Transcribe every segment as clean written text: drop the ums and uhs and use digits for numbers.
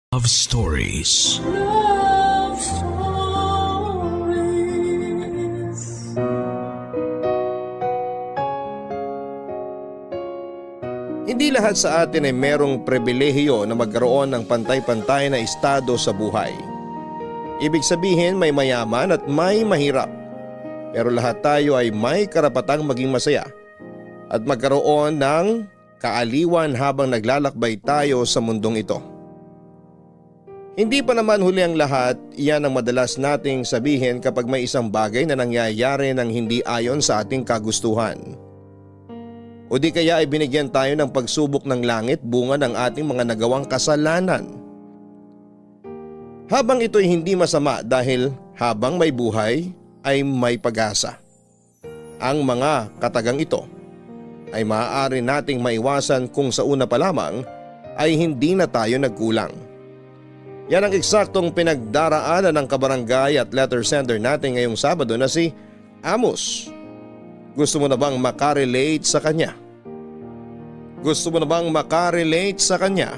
Love Stories. Love Stories. Hindi lahat sa atin ay merong pribilehiyo na magkaroon ng pantay-pantay na estado sa buhay. Ibig sabihin may mayaman at may mahirap. Pero lahat tayo ay may karapatang maging masaya at magkaroon ng kaaliwan habang naglalakbay tayo sa mundong ito. Hindi pa naman huli ang lahat, iyan ang madalas nating sabihin kapag may isang bagay na nangyayari ng hindi ayon sa ating kagustuhan. O di kaya ay binigyan tayo ng pagsubok ng langit bunga ng ating mga nagawang kasalanan. Habang ito'y hindi masama dahil habang may buhay ay may pag-asa. Ang mga katagang ito ay maaari nating maiwasan kung sa una pa lamang ay hindi na tayo nagkulang. Yan ang eksaktong pinagdaraanan ng kabarangay at letter sender natin ngayong Sabado na si Amos. Gusto mo na bang makarelate sa kanya? Gusto mo na bang makarelate sa kanya?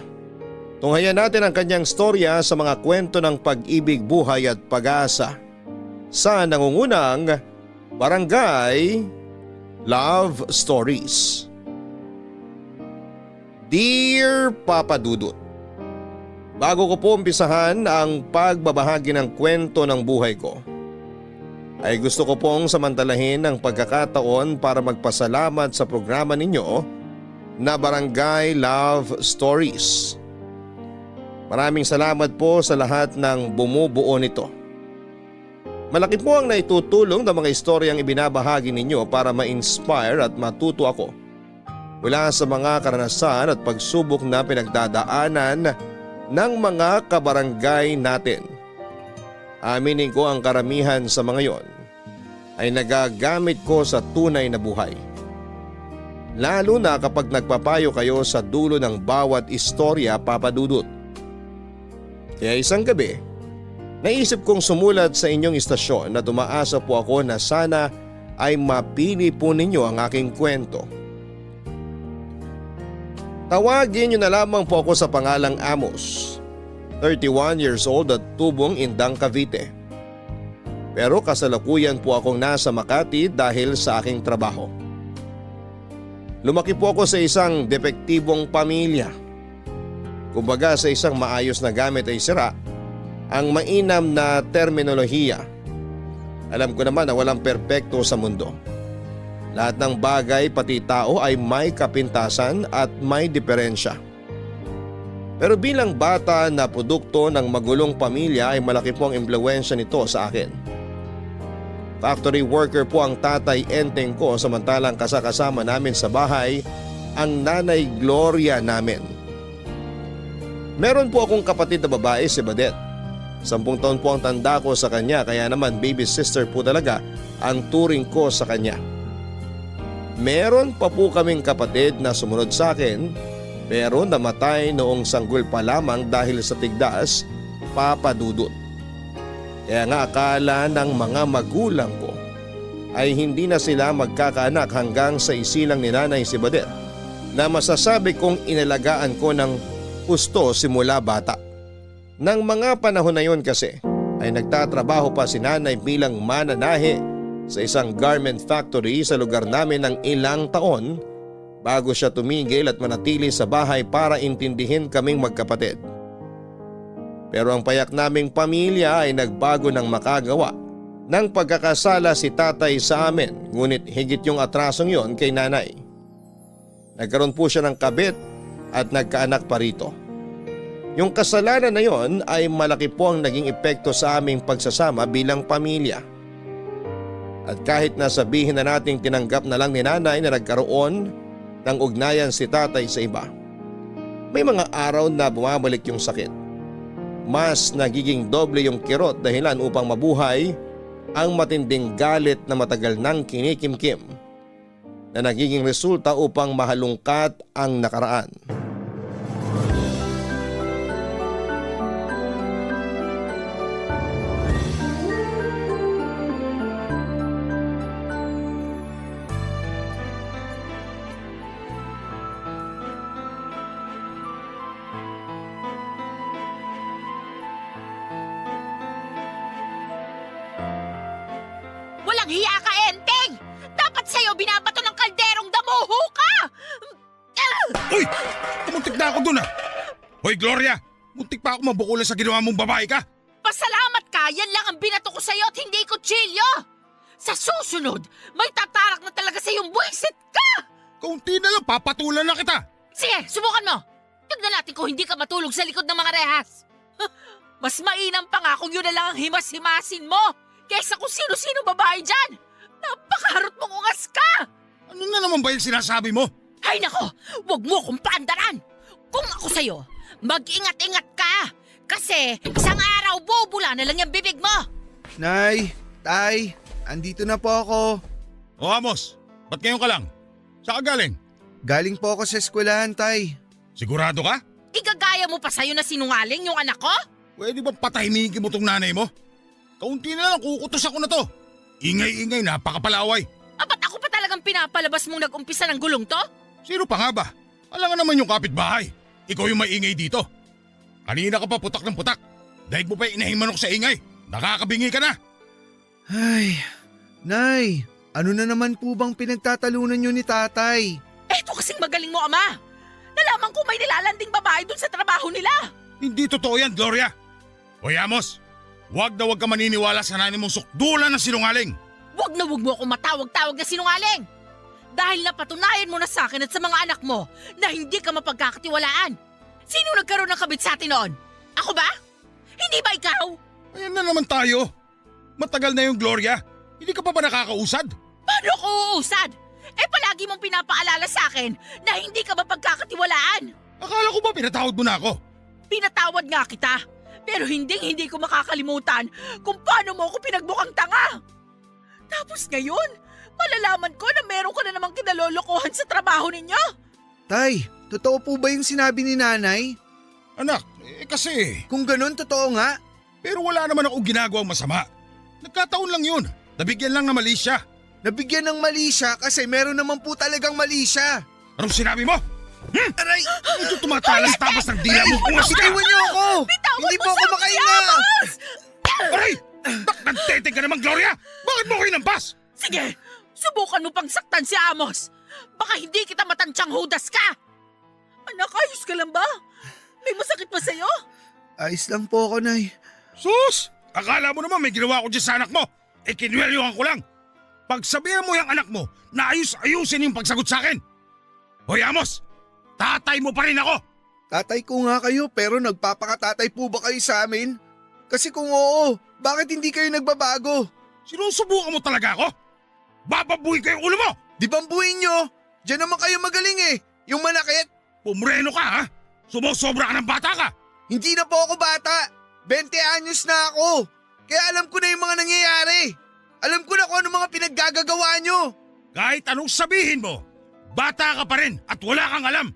Tunghayan natin ang kanyang storya sa mga kwento ng pag-ibig, buhay at pag-asa sa nangungunang Barangay Love Stories. Dear Papa Dudut, bago ko po umpisahan ang pagbabahagi ng kwento ng buhay ko, ay gusto ko pong samantalahin ang pagkakataon para magpasalamat sa programa ninyo na Barangay Love Stories. Maraming salamat po sa lahat ng bumubuo nito. Malaki po ang naitutulong ng mga istoryang ibinabahagi ninyo para ma-inspire at matuto ako mula sa mga karanasan at pagsubok na pinagdadaanan ng mga kabarangay natin. Aminin ko ang karamihan sa mga yon ay nagagamit ko sa tunay na buhay. Lalo na kapag nagpapayo kayo sa dulo ng bawat istorya, Papa Dudut. Kaya isang gabi, naisip kong sumulat sa inyong istasyon na tumaasa po ako na sana ay mapili po ninyo ang aking kwento. Tawagin niyo na lamang po ako sa pangalang Amos, 31 years old at tubong Indang, Cavite. Pero kasalukuyan po akong nasa Makati dahil sa aking trabaho. Lumaki po ako sa isang depektibong pamilya. Kumbaga sa isang maayos na gamit ay sira ang mainam na terminolohiya. Alam ko naman na walang perpekto sa mundo. Lahat ng bagay pati tao ay may kapintasan at may diferensya. Pero bilang bata na produkto ng magulong pamilya ay malaki po ang impluwensya nito sa akin. Factory worker po ang tatay enteng ko samantalang kasakasama namin sa bahay ang nanay Gloria namin. Meron po akong kapatid na babae, si Badet. 10 taon po ang tanda ko sa kanya kaya naman baby sister po talaga ang turing ko sa kanya. Meron pa po kaming kapatid na sumunod sa akin pero namatay noong sanggol pa lamang dahil sa tigdas, Papa Dudut. Kaya nga akala ng mga magulang ko ay hindi na sila magkakaanak hanggang sa isilang ni nanay si Badet na masasabi kong inalagaan ko ng gusto simula bata. Nang mga panahon na yon kasi ay nagtatrabaho pa si nanay bilang mananahe sa isang garment factory sa lugar namin ng ilang taon bago siya tumigil at manatili sa bahay para intindihin kaming magkapatid. Pero ang payak naming pamilya ay nagbago ng makagawa ng pagkakasala si tatay sa amin, ngunit higit yung atrasong yon kay nanay. Nagkaroon po siya ng kabit at nagkaanak pa rito. Yung kasalanan na yon ay malaki po ang naging epekto sa aming pagsasama bilang pamilya. At kahit nasabihin na nating tinanggap na lang ni nanay na nagkaroon ng ugnayan si tatay sa iba, may mga araw na bumabalik yung sakit. Mas nagiging doble yung kirot dahilan upang mabuhay ang matinding galit na matagal nang kinikimkim na nagiging resulta upang mahalungkat ang nakaraan. Walang hiya ka, Enteng! Dapat sa'yo binabato ng kalderong damuho ka! Uy! Kumuntik na ako dun ah! Hoy Gloria! Muntik pa ako mabukulan sa ginawa mong babae ka! Pasalamat ka, yan lang ang binato ko sa'yo at hindi kutsilyo! Sa susunod, may tatarak na talaga sa'yong buwisit ka! Kaunti na lang, papatulan na kita! Sige, subukan mo! Tignan natin kung hindi ka matulog sa likod ng mga rehas! Mas mainam pa nga kung yun na lang ang himas-himasin mo kaysa kung sino-sino babae dyan! Napakaharot mong ungas ka! Ano na naman ba yung sinasabi mo? Ay nako, wag mo kong paandaran! Kung ako sa'yo, mag-ingat-ingat ka! Kasi isang araw bubula na lang yung bibig mo! Nay, Tay, andito na po ako. O Amos, ba't ngayon ka lang? Saan ka galing? Galing po ako sa eskwelahan, Tay. Sigurado ka? Igagaya mo pa sa'yo na sinungaling yung anak ko? Pwede ba patahimikin mo tong nanay mo? Kaunti na lang, kukutos ako na to. Ingay-ingay, napakapalaway. Apat ako pa talagang pinapalabas mong nag-umpisa ng gulong to? Sino pa nga ba? Alam nga naman yung kapitbahay. Ikaw yung may ingay dito. Kanina ka pa putak ng putak. Daig mo pa inahing manok sa ingay. Nakakabingi ka na. Ay, Nay, ano na naman po bang pinagtatalunan niyo ni Tatay? Eto kasing magaling mo, Ama! Nalaman ko may nilalanding babae dun sa trabaho nila! Hindi totoo yan, Gloria. Hoy Amos, wag ka maniniwala sa nanay mong sukdulan na sinungaling. Wag na wag mo akong matawag-tawag na sinungaling! Dahil napatunayan mo na sa akin at sa mga anak mo na hindi ka mapagkakatiwalaan. Sino nagkaroon ng kabit sa atin noon? Ako ba? Hindi ba ikaw? Ayan na naman tayo. Matagal na yung Gloria. Hindi ka pa ba nakakausad? Paano ko uusad? Eh palagi mong pinapaalala sa akin na hindi ka mapagkakatiwalaan. Akala ko ba pinatawad mo na ako? Pinatawad nga kita. Pero hindi ko makakalimutan kung paano mo ako pinagbukang tanga. Tapos ngayon, malalaman ko na meron ka na namang kinalolokohan sa trabaho ninyo. Tay, totoo po ba yung sinabi ni Nanay? Anak, kasi... Kung ganun, totoo nga. Pero wala naman akong ginagawang masama. Nagkataon lang yun. Nabigyan lang na mali siya. Nabigyan ng mali siya kasi meron naman po talagang mali siya. Anong sinabi mo? Aray! Ito tumatalas tapos ng dila mo kung asika! Bitiwan niyo ako! Bitawan Hindi mo po ako sa makahinga! Amos! Aray! Nagteteng ka naman, Gloria! Bakit mo ako inampas? Sige, subukan mo pang saktan si Amos. Baka hindi kita matansyang hudas ka. Anak, ayos ka lang ba? May masakit ba sa'yo? Ayos lang po ako, Nay. Sus! Akala mo naman may ginawa ko dyan sa anak mo. Kinwelyuhan ko lang. Pagsabihan mo yung anak mo na ayusin yung pagsagot sa akin. Hoy Amos! Tatay mo pa rin ako! Tatay ko nga kayo pero nagpapakatatay po ba kayo sa amin? Kasi kung oo, bakit hindi kayo nagbabago? Sinusubukan mo talaga ako? Bababuhin ko yung ulo mo! Di bambuhin nyo? Diyan naman kayo magaling eh. Yung manakit. Pumreno ka ha? Sumusobra ka ng bata ka! Hindi na po ako bata. 20 anyos na ako. Kaya alam ko na yung mga nangyayari. Alam ko na kung ano mga pinaggagawa nyo. Kahit anong sabihin mo, bata ka pa rin at wala kang alam.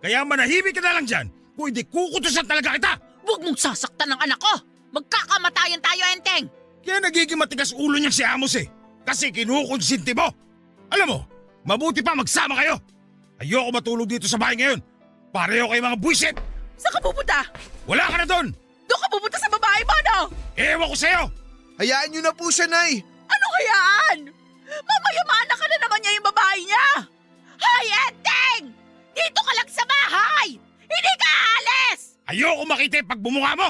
Kaya manahimik ka na lang dyan kung hindi kukutusan talaga kita. Huwag mong sasaktan ng anak ko. Magkakamatayan tayo, Enteng. Kaya nagiging matigas ulo niya si Amos eh. Kasi kinukonsinti mo. Alam mo, mabuti pa magsama kayo. Ayoko matulog dito sa bahay ngayon. Pareho kayo mga buwisit. Saan ka pupunta? Wala ka na doon. Doon ka pupunta sa babae mo, no? Ewan ko sa'yo. Hayaan nyo na po siya, Nay. Ano hayaan? Mamayamana ka na naman niya yung babae niya. Hoy, Enteng! Dito ka lang sa bahay! Hindi ka aalis! Ayoko makita yung pagbumuka mo.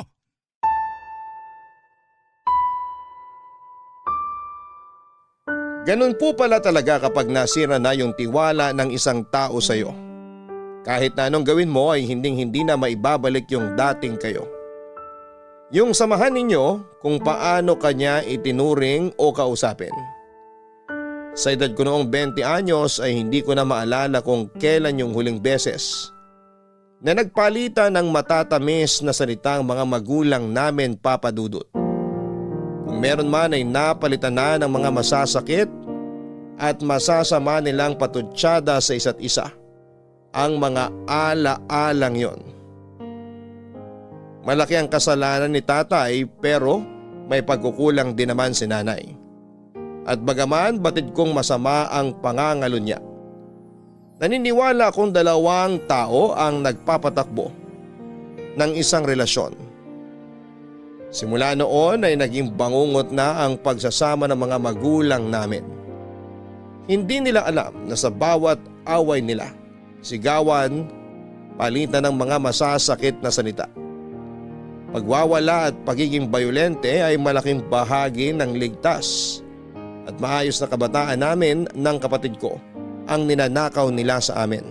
Ganun po pala talaga kapag nasira na yung tiwala ng isang tao sa iyo. Kahit na anong gawin mo ay hindi na maibabalik yung dating kayo. Yung samahan ninyo kung paano kanya itinuring o kausapin. Sa edad ko noong 20 anyos ay hindi ko na maalala kung kailan yung huling beses na nagpalitan ng matatamis na salitang mga magulang namin, Papa Dudut. Kung meron man ay napalitan na ng mga masasakit at masasama nilang patutsyada sa isa't isa. Ang mga ala-alang yon. Malaki ang kasalanan ni tatay pero may pagkukulang din naman si nanay. At bagaman batid kong masama ang pangangalo niya, naniniwala akong dalawang tao ang nagpapatakbo ng isang relasyon. Simula noon ay naging bangungot na ang pagsasama ng mga magulang namin. Hindi nila alam na sa bawat away nila, sigawan, palitan ng mga masasakit na salita. Pagwawala at pagiging bayolente ay malaking bahagi ng ligtas at maayos na kabataan namin ng kapatid ko ang ninanakaw nila sa amin.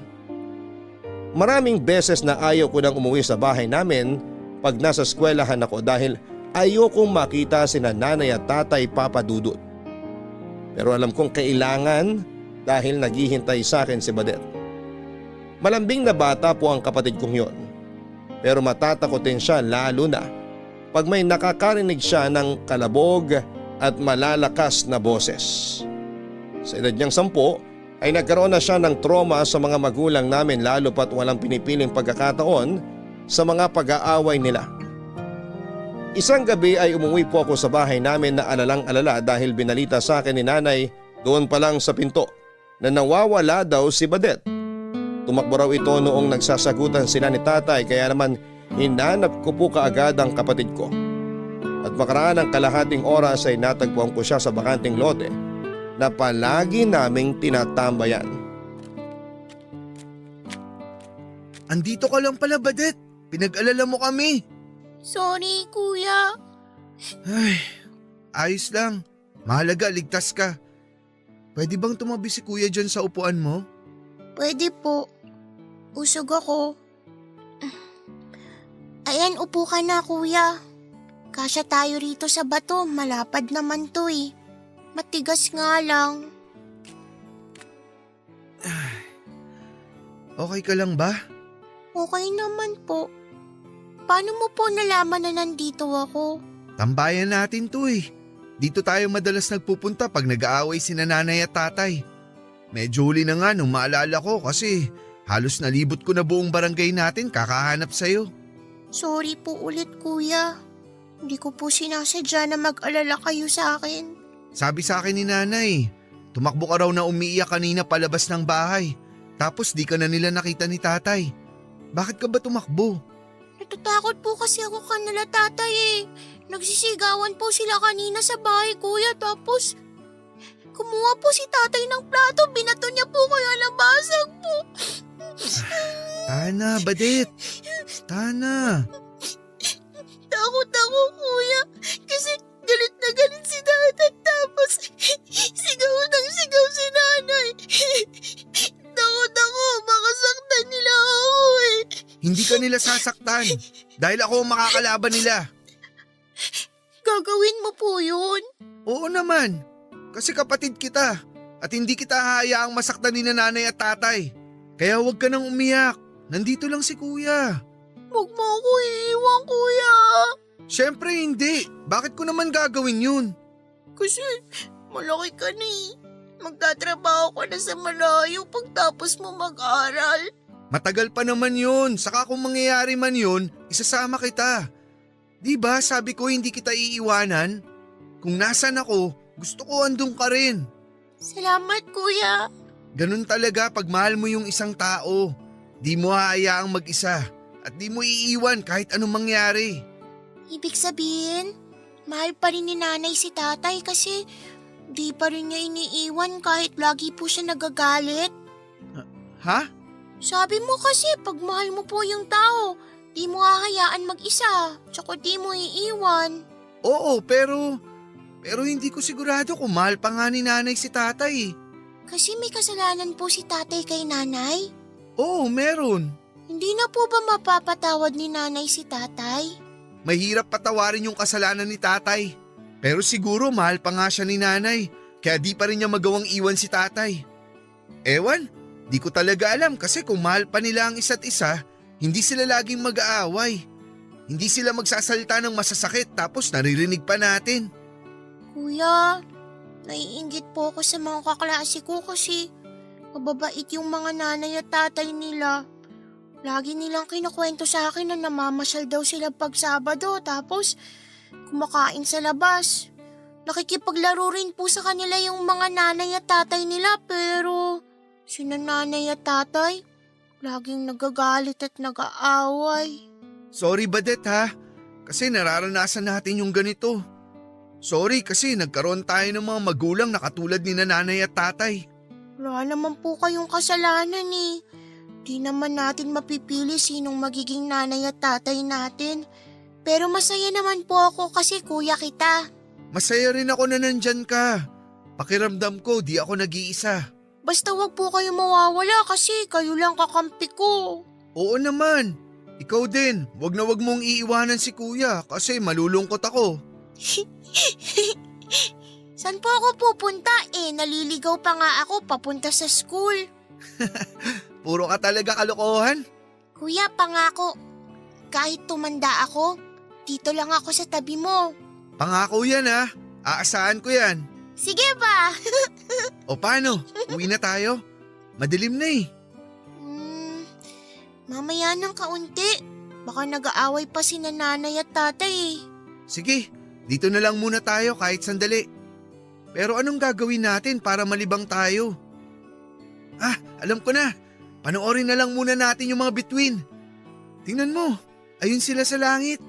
Maraming beses na ayaw ko nang umuwi sa bahay namin pag nasa eskwelahan ako dahil ayokong makita sina nanay at tatay papadudot. Pero alam kong kailangan dahil naghihintay sa akin si Badet. Malambing na bata po ang kapatid kong yon. Pero matatakotin siya lalo na pag may nakakarinig siya ng kalabog at malalakas na boses. Sa edad niyang 10 ay nagkaroon na siya ng trauma sa mga magulang namin lalo pat walang pinipiling pagkakataon sa mga pag-aaway nila. Isang gabi ay umuwi po ako sa bahay namin na alalang-alala dahil binalita sa akin ni nanay doon pa lang sa pinto na nawawala daw si Badet. Tumakbo raw ito noong nagsasagutan sila ni tatay kaya naman hinanap ko po kaagad ang kapatid ko. At makaraan ng kalahating oras ay natagpuan ko siya sa bakanting lote na palagi naming tinatambayan. Andito ka lang pala, Badet. Pinag-alala mo kami. Sorry, kuya. Ay, ayos lang. Mahalaga, ligtas ka. Pwede bang tumabi si kuya dyan sa upuan mo? Pwede po. Usog ako. Ayan, upo ka na, kuya. Kasya tayo rito sa bato. Malapad naman to eh. Matigas nga lang. Okay ka lang ba? Okay naman po. Paano mo po nalaman na nandito ako? Tambayan natin to eh. Dito tayo madalas nagpupunta pag nag-aaway sina nanay at tatay. Medyo huli na nga nung maalala ko kasi halos nalibot ko na buong barangay natin kakahanap sa'yo. Sorry po ulit, kuya. Hindi ko po sinasadya na mag-alala kayo sa akin. Sabi sa akin ni nanay, tumakbo ka raw na umiiyak kanina palabas ng bahay. Tapos di ka na nila nakita ni tatay. Bakit ka ba tumakbo? Natatakot po kasi ako kanila, tatay eh. Nagsisigawan po sila kanina sa bahay, kuya. Tapos kumuha po si tatay ng plato. Binato niya po kaya nabasag po. Tana, Badet. Tana. Takot ako, kuya. Kasi galit na galit si tatay. Tapos sigaw ng sigaw si nanay. Takot ako. Baka saktan nila ako eh. Hindi ka nila sasaktan dahil ako ang makakalaban nila. Gagawin mo po yun? Oo naman, kasi kapatid kita at hindi kita hahayaang masaktan ni nanay at tatay. Kaya huwag ka nang umiyak, nandito lang si kuya. Huwag mo ako iiwan, kuya. Siyempre hindi, bakit ko naman gagawin yun? Kasi malaki ka na eh. Magtatrabaho ka na sa malayo pagtapos mo mag-aral. Matagal pa naman yun, saka kung mangyayari man yun, isasama kita. Di ba sabi ko hindi kita iiwanan? Kung nasan ako, gusto ko andun ka rin. Salamat, kuya. Ganun talaga pag mahal mo yung isang tao. Di mo hahayaang mag-isa at di mo iiwan kahit anong mangyari. Ibig sabihin, mahal pa rin ni nanay si tatay kasi di pa rin niya iniiwan kahit lagi po siya nagagalit. Ha? Sabi mo kasi pag mahal mo po yung tao, di mo hahayaan mag-isa, tsaka di mo iiwan. Oo, pero hindi ko sigurado kung mahal pa nga ni nanay si tatay. Kasi may kasalanan po si tatay kay nanay. Oo, meron. Hindi na po ba mapapatawad ni nanay si tatay? Mahirap patawarin yung kasalanan ni tatay. Pero siguro mahal pa nga siya ni nanay, kaya di pa rin niya magawang iwan si tatay. Ewan, di ko talaga alam kasi kung mahal pa nila ang isa't isa, hindi sila laging mag-aaway. Hindi sila magsasalita ng masasakit tapos naririnig pa natin. Kuya, naiinggit po ako sa mga kaklase ko kasi mababait yung mga nanay at tatay nila. Lagi nilang kinukwento sa akin na namamasyal daw sila pag Sabado tapos kumakain sa labas. Nakikipaglaro rin po sa kanila yung mga nanay at tatay nila pero sina nanay at tatay laging nagagalit at nag-aaway. Sorry Badet ha, Kasi nararanasan natin yung ganito. Sorry kasi nagkaroon tayo ng mga magulang na katulad ni nanay at tatay. Wala naman po kayong kasalanan eh. Di naman natin mapipili sinong magiging nanay at tatay natin. Pero masaya naman po ako kasi kuya kita. Masaya rin ako na nandyan ka. Pakiramdam ko di ako nag-iisa. Basta wag po kayo mawawala kasi kayo lang kakampi ko. Oo naman. Ikaw din, wag na wag mong iiwanan si kuya kasi malulungkot ako. Saan po ako pupunta eh? Naliligaw pa nga ako papunta sa school. Puro ka talaga kalokohan. Kuya, pangako. Kahit tumanda ako, dito lang ako sa tabi mo. Pangako yan ha. Aasahan ko yan. Sige ba? O paano? Uwi na tayo? Madilim na eh. Mamaya ng kaunti. Baka nag-aaway pa si nanay at tatay eh. Sige, dito na lang muna tayo kahit sandali. Pero anong gagawin natin para malibang tayo? Ah, alam ko na. Panoorin na lang muna natin yung mga bituin. Tingnan mo, ayun sila sa langit.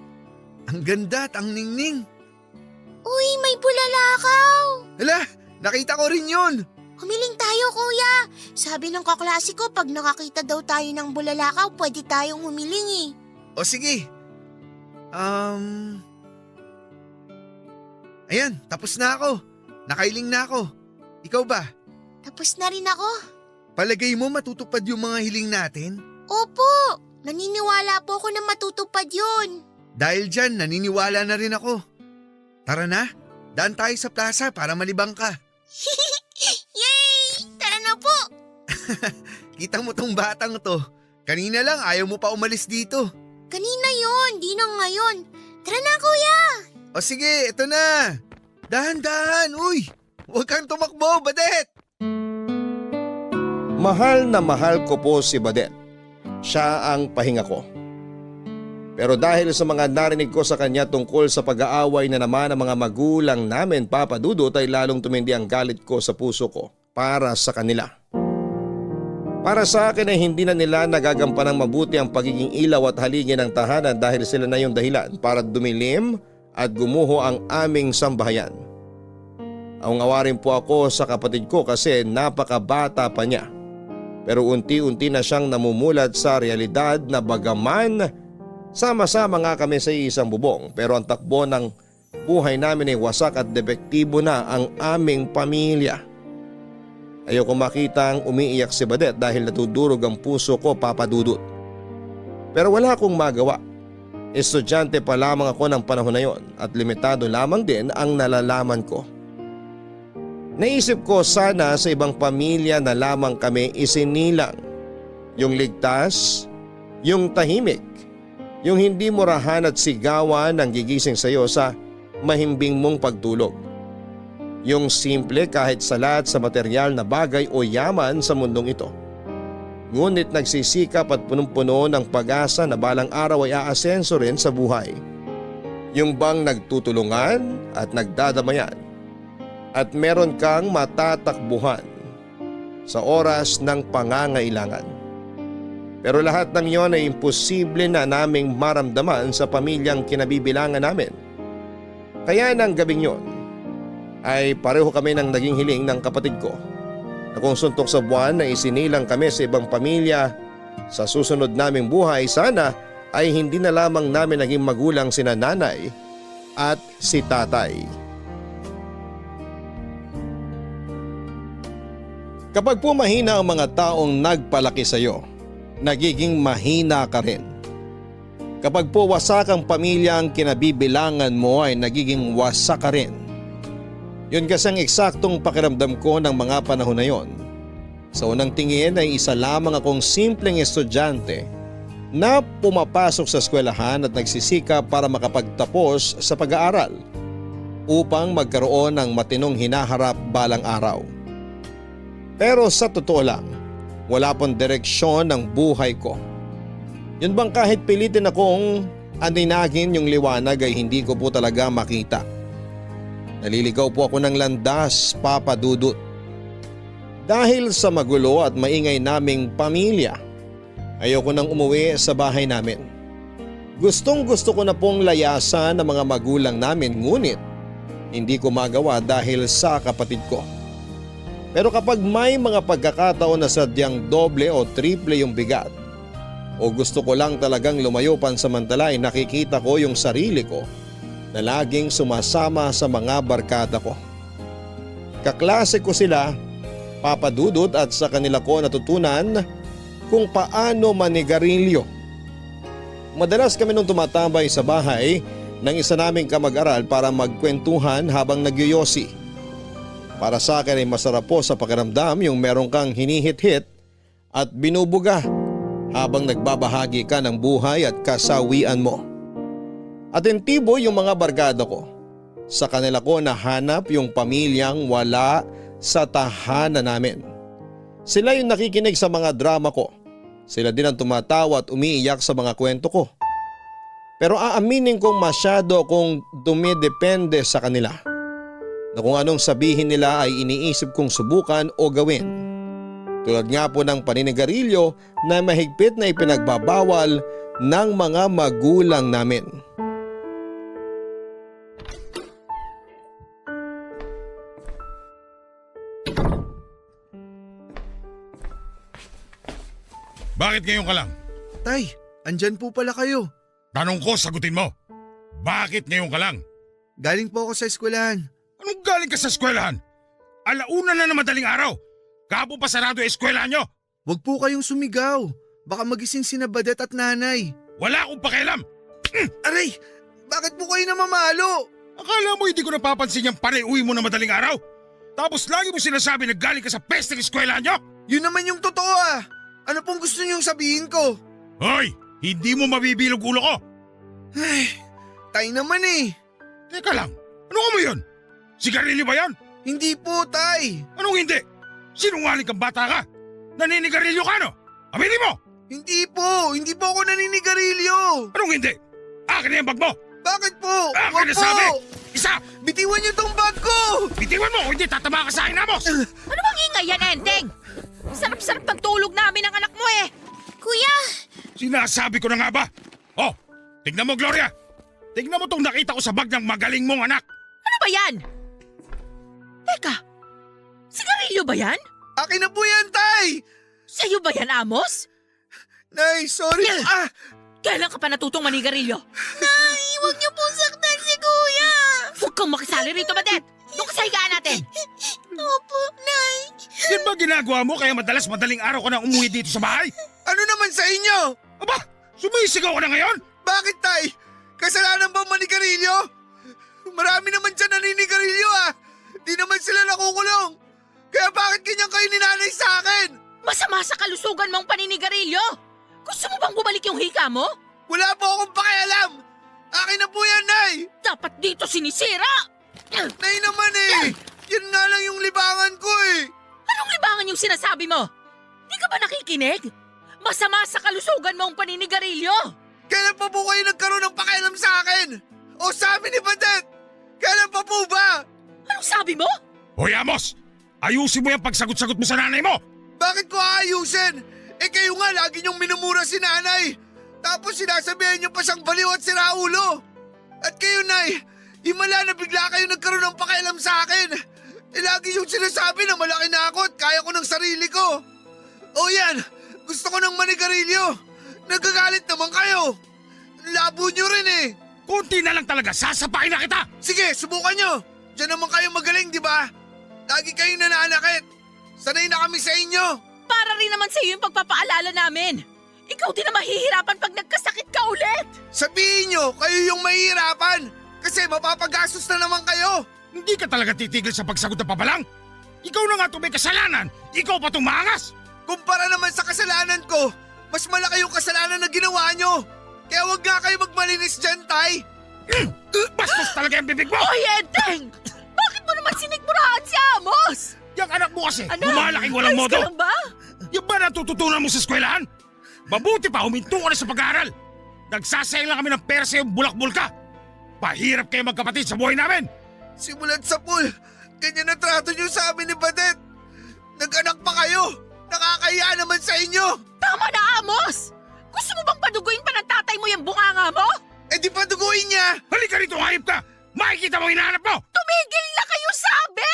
Ang ganda at ang ningning. Uy, may bulalakaw! Hala, nakita ko rin yun. Humiling tayo, kuya. Sabi ng kaklase ko, pag nakakita daw tayo ng bulalakaw, pwede tayong humiling eh. O sige. Ayan, tapos na ako. Nakailing na ako. Ikaw ba? Tapos na rin ako. Palagay mo matutupad yung mga hiling natin? Opo, naniniwala po ako na matutupad yun. Dahil dyan, naniniwala na rin ako. Tara na, daan tayo sa plaza para malibang ka. Yay! Tara na po! Kita mo tong batang to. Kanina lang ayaw mo pa umalis dito. Kanina yon, di na ngayon. Tara na, kuya! O sige, ito na. Dahan-dahan, uy. Huwag kang tumakbo, Badet. Mahal na mahal ko po si Badet. Siya ang pahinga ko. Pero dahil sa mga narinig ko sa kanya tungkol sa pag-aaway na naman ng mga magulang namin, Papa Dudut, ay lalong tumindi ang galit ko sa puso ko para sa kanila. Para sa akin ay hindi na nila nagagampan ng mabuti ang pagiging ilaw at haligi ng tahanan dahil sila na yung dahilan para dumilim at gumuho ang aming sambahayan. Awarin po ako sa kapatid ko kasi napakabata pa niya. Pero unti-unti na siyang namumulat sa realidad na bagaman sama-sama nga kami sa isang bubong pero ang takbo ng buhay namin ay wasak at depektibo na ang aming pamilya. Ayoko makitang umiiyak si Badet dahil natudurog ang puso ko, Papa Dudut. Pero wala akong magawa. Estudyante pa lamang ako ng panahon na yon at limitado lamang din ang nalalaman ko. Naisip ko sana sa ibang pamilya na lamang kami isinilang. Yung ligtas, yung tahimik, yung hindi murahan at sigawan ang gigising sa iyo sa mahimbing mong pagtulog. Yung simple kahit salat sa material na bagay o yaman sa mundong ito. Ngunit nagsisikap at punong-puno ng pag-asa na balang araw ay aasenso rin sa buhay. Yung bang nagtutulungan at nagdadamayan. At meron kang matatakbuhan sa oras ng pangangailangan. Pero lahat ng iyon ay imposible na naming maramdaman sa pamilyang kinabibilangan namin. Kaya ng gabing yon ay pareho kami ng naging hiling ng kapatid ko na kung suntok sa buwan na isinilang kami sa ibang pamilya sa susunod naming buhay, sana ay hindi na lamang namin naging magulang sina nanay at si tatay. Kapag po mahina ang mga taong nagpalaki sa iyo, nagiging mahina ka rin. Kapag po wasak ang pamilya ang kinabibilangan mo ay nagiging wasak ka rin. Yun kasi ang eksaktong pakiramdam ko ng mga panahon na yon. Sa unang tingin ay isa lamang akong simpleng estudyante na pumapasok sa eskwelahan at nagsisikap para makapagtapos sa pag-aaral upang magkaroon ng matinong hinaharap balang araw. Pero sa totoo lang, wala pong direksyon ng buhay ko. Yun bang kahit pilitin akong aninagin yung liwanag ay hindi ko po talaga makita. Naliligaw po ako ng landas, Papa Dudut. Dahil sa magulo at maingay naming pamilya, ayoko nang umuwi sa bahay namin. Gustong-gusto ko na pong layasan ng mga magulang namin ngunit hindi ko magawa dahil sa kapatid ko. Pero kapag may mga pagkakataon na sadyang doble o triple yung bigat o gusto ko lang talagang lumayo pansamantala ay nakikita ko yung sarili ko na laging sumasama sa mga barkada ko. Kaklase ko sila, Papa Dudut, at sa kanila ko natutunan kung paano manigarilyo. Madalas kami nung tumatambay sa bahay ng isa naming kamag-aral para magkwentuhan habang nagyoyosi. Para sa akin ay masarap po sa pakiramdam yung meron kang hinihit-hit at binubuga habang nagbabahagi ka ng buhay at kasawian mo. Atentibo yung mga barkada ko. Sa kanila ko nahanap yung pamilyang wala sa tahanan namin. Sila yung nakikinig sa mga drama ko. Sila din ang tumatawa at umiiyak sa mga kwento ko. Pero aaminin kong masyado akong dumidepende sa kanila. Na kung anong sabihin nila ay iniisip kong subukan o gawin. Tulad nga po ng paninigarilyo na mahigpit na ipinagbabawal ng mga magulang namin. Bakit ngayon ka lang? Tay, andyan po pala kayo. Tanong ko, sagutin mo. Bakit ngayon ka lang? Galing po ako sa eskwelahan. Anong galing ka sa eskwelahan? Alauna na madaling araw. Kabo pa sarado ang eskwelahan nyo. Huwag po kayong sumigaw. Baka magising sina Badet at nanay. Wala akong pakialam. Aray, bakit po kayo namamalo? Akala mo hindi ko napapansin yung pare-uwi mo na madaling araw? Tapos lagi mo sinasabi na galing ka sa pesteng eskwelahan nyo? Yun naman yung totoo ah. Ano pong gusto niyong sabihin ko? Hoy, hindi mo mabibilog ulo ko. Ay, tay naman eh. Teka lang, ano ka mo yun? Sigarilyo ba yan? Hindi po, tay. Anong hindi? Sinungaling kang bata ka? Naninigarilyo ka no? Aminin mo! Hindi po ako naninigarilyo. Anong hindi? Akin na yung bag mo! Bakit po? Akin Wag na po. sabi! Isa! Bitiwan niyo tong bag ko! Bitiwan mo o hindi tatama ka sa akin, Amos! Ano bang ingay yan, Enteng? Sarap-sarap ng tulog namin ng anak mo eh. Kuya! Sinasabi ko na nga ba? Oh, tignan mo, Gloria! Tignan mo tong nakita ko sa bag ng magaling mong anak! Ano ba yan? Teka, sigarilyo ba yan? Akin na po yan, tay! Sa'yo ba yan, Amos? Nay, sorry. Kailan ka pa natutong manigarilyo? Nay, huwag niyo po saktan si Kuya! Huwag kang makisali rito, Badet! Doon ka sa higaan natin! Opo, Nay. Yan ba ginagawa mo kaya madaling araw ka na umuwi dito sa bahay? Ano naman sa inyo? Aba, sumisigaw ka na ngayon? Bakit, tay? Kasalanan ba manigarilyo? Marami naman dyan naninigarilyo ah. Di naman sila nakukulong. Kaya bakit ganyan kayo ninanay sa akin? Masama sa kalusugan mong paninigarilyo! Gusto mo bang bumalik yung hika mo? Wala po akong pakialam. Akin na po yan, Nay. Dapat dito sinisira! Nay naman eh. Yan nga lang yung libangan ko eh. Anong libangan yung sinasabi mo? Di ka ba nakikinig? Masama sa kalusugan mong paninigarilyo! Kailan pa po kayo nagkaroon ng pakialam sa akin? O sa amin ni Badet? Kailan pa po ba? Anong sabi mo? Hoy, Amos! Ayusin mo yung pagsagot-sagot mo sa nanay mo! Bakit ko aayusin? Eh kayo nga lagi niyong minumura si nanay. Tapos sinasabihan niyo pa siyang baliw at siraulo. At kayo, Nay, himala na bigla kayo nagkaroon ng pakialam sa akin. Eh lagi yung sinasabi na malaki na ako at kaya ko ng sarili ko. O yan, gusto ko ng manigarilyo. Nagagalit naman kayo. Labo niyo rin eh. Kunti na lang talaga, sasapakin na kita! Sige, subukan niyo. Diyan naman kayo magaling, di ba? Lagi kayong nananakit. Sanay na kami sa inyo. Para rin naman sa iyo yung pagpapaalala namin. Ikaw din na mahihirapan pag nagkasakit ka ulit. Sabihin niyo, kayo yung mahihirapan. Kasi mapapagastos na naman kayo. Hindi ka talaga titigil sa pagsagot na pabalang? Ikaw na nga itong may kasalanan, ikaw pa itong maangas! Kumpara naman sa kasalanan ko, mas malaki yung kasalanan na ginawa niyo. Kaya wag nga kayo magmalinis dyan, Tay. Bastos talaga yung bibig mo! Hoy, Enteng! Bakit mo naman sinigmurahan si Amos? Yung anak mo kasi, Anak, lumalaking walang ayos modo! ka lang ba? Yung ba natututunan mo sa eskwelahan? Mabuti pa, huminto ka na sa pag-aaral! Nagsasayang lang kami ng pera sa iyong bulak-bul ka! Pahirap kayo magkapatid sa buhay namin! Simulat sa pool, ganyan ang trato niyo sa amin ni Badet. Nag-anak pa kayo. Nakakahiya naman sa inyo. Tama na, Amos! Gusto mo bang paduguin pa ng tatay mo yung bunganga mo? rito, hayop ka! Makikita mo hinahanap mo! Tumigil na kayo, sabi!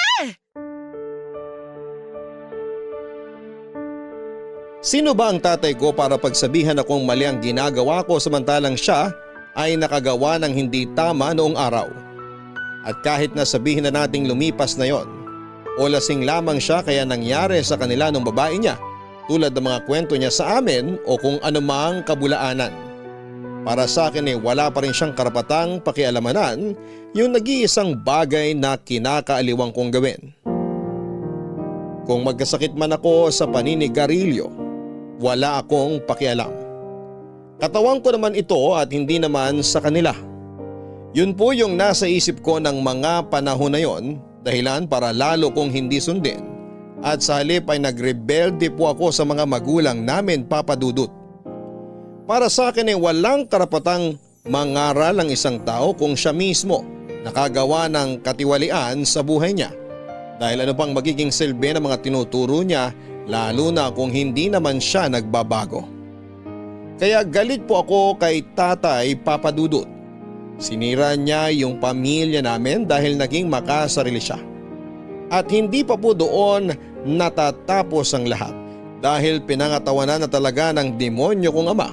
Sino ba ang tatay ko para pagsabihan akong mali ang ginagawa ko samantalang siya ay nakagawa ng hindi tama noong araw? At kahit na sabihin na nating lumipas na yon, o lasing lamang siya kaya nangyari sa kanila ng babae niya tulad ng mga kwento niya sa amin o kung anumang kabulaanan. Para sa akin wala pa rin siyang karapatang pakialamanan yung nag-iisang bagay na kinakaaliwang kong gawin. Kung magkasakit man ako sa paninigarilyo, wala akong pakialam. Katawan ko naman ito at hindi naman sa kanila. Yun po yung nasa isip ko ng mga panahon na yon, dahilan para lalo kong hindi sundin at sa halip ay nagrebelde po ako sa mga magulang namin, Papa Dudut. Para sa akin walang karapatang mangaral ang isang tao kung siya mismo nakagawa ng katiwalian sa buhay niya. Dahil ano pang magiging silbi ng mga tinuturo niya lalo na kung hindi naman siya nagbabago. Kaya galit po ako kay Tatay Papa Dudut. Sinira niya yung pamilya namin dahil naging makasarili siya. At hindi pa po doon natatapos ang lahat dahil pinangatawanan na talaga ng demonyo kong ama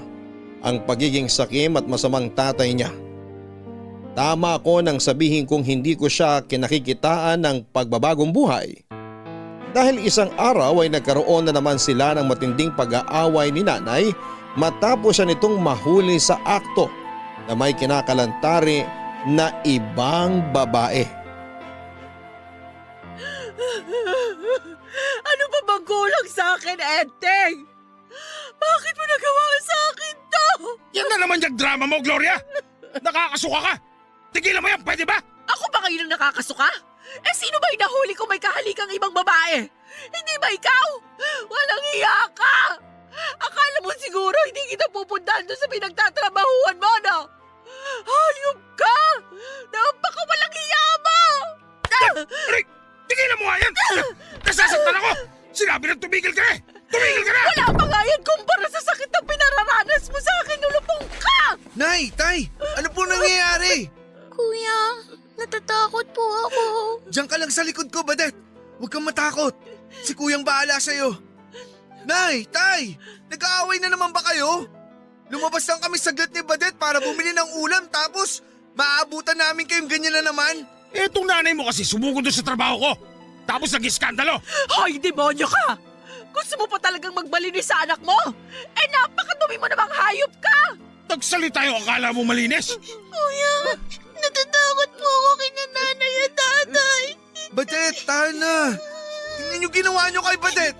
ang pagiging sakim at masamang tatay niya. Tama ako nang sabihin kong hindi ko siya kinakikitaan ng pagbabagong buhay. Dahil isang araw ay nagkaroon na naman sila ng matinding pag-aaway ni nanay matapos siya nitong mahuli sa akto na may kinakalantari na ibang babae. Ano ba bang kulang sa akin, Enteng? Bakit mo nagawa sa akin to? Yan na naman yung drama mo, Gloria! Nakakasuka ka! Tigilan mo yan, pwede ba? Ako ba ngayon ang nakakasuka? Sino ba inahuli ko may kahalikang ibang babae? Hindi ba ikaw? Walang iya ka! Akala mo siguro hindi kita pupuntahan doon sa pinagtatrabahuan mo, no? Hayop ka! Napakawalang iya mo! Aray! Tigilan mo nga yan! Nasasaktan ako! Sinabi na tumigil ka eh! Tumigil ka na! Wala pa nga yan kumpara sa sakit na pinararanas mo sa akin, nulupong ka! Nay, Tay, ano po nangyayari? Kuya, natatakot po ako. Diyan ka lang sa likod ko, Badet. Huwag kang matakot. Si Kuyang bahala sa'yo. Nay, Tay, nag-aaway na naman ba kayo? Lumabas lang kami saglit ni Badet para bumili ng ulam tapos maaabutan namin kayong ganyan na naman. Etong nanay mo kasi sumugod doon sa trabaho ko. Tapos nag-iskandalo. Hoy, demonyo ka! Gusto mo pa talagang magbalinis sa anak mo? Napakadumi mo namang hayop ka! Nagsalita yung akala mo malinis. Kuya, natatakot po ako kina nanay at tatay. Badet, tahan na. Tingnan yung ginawa nyo kay Badet.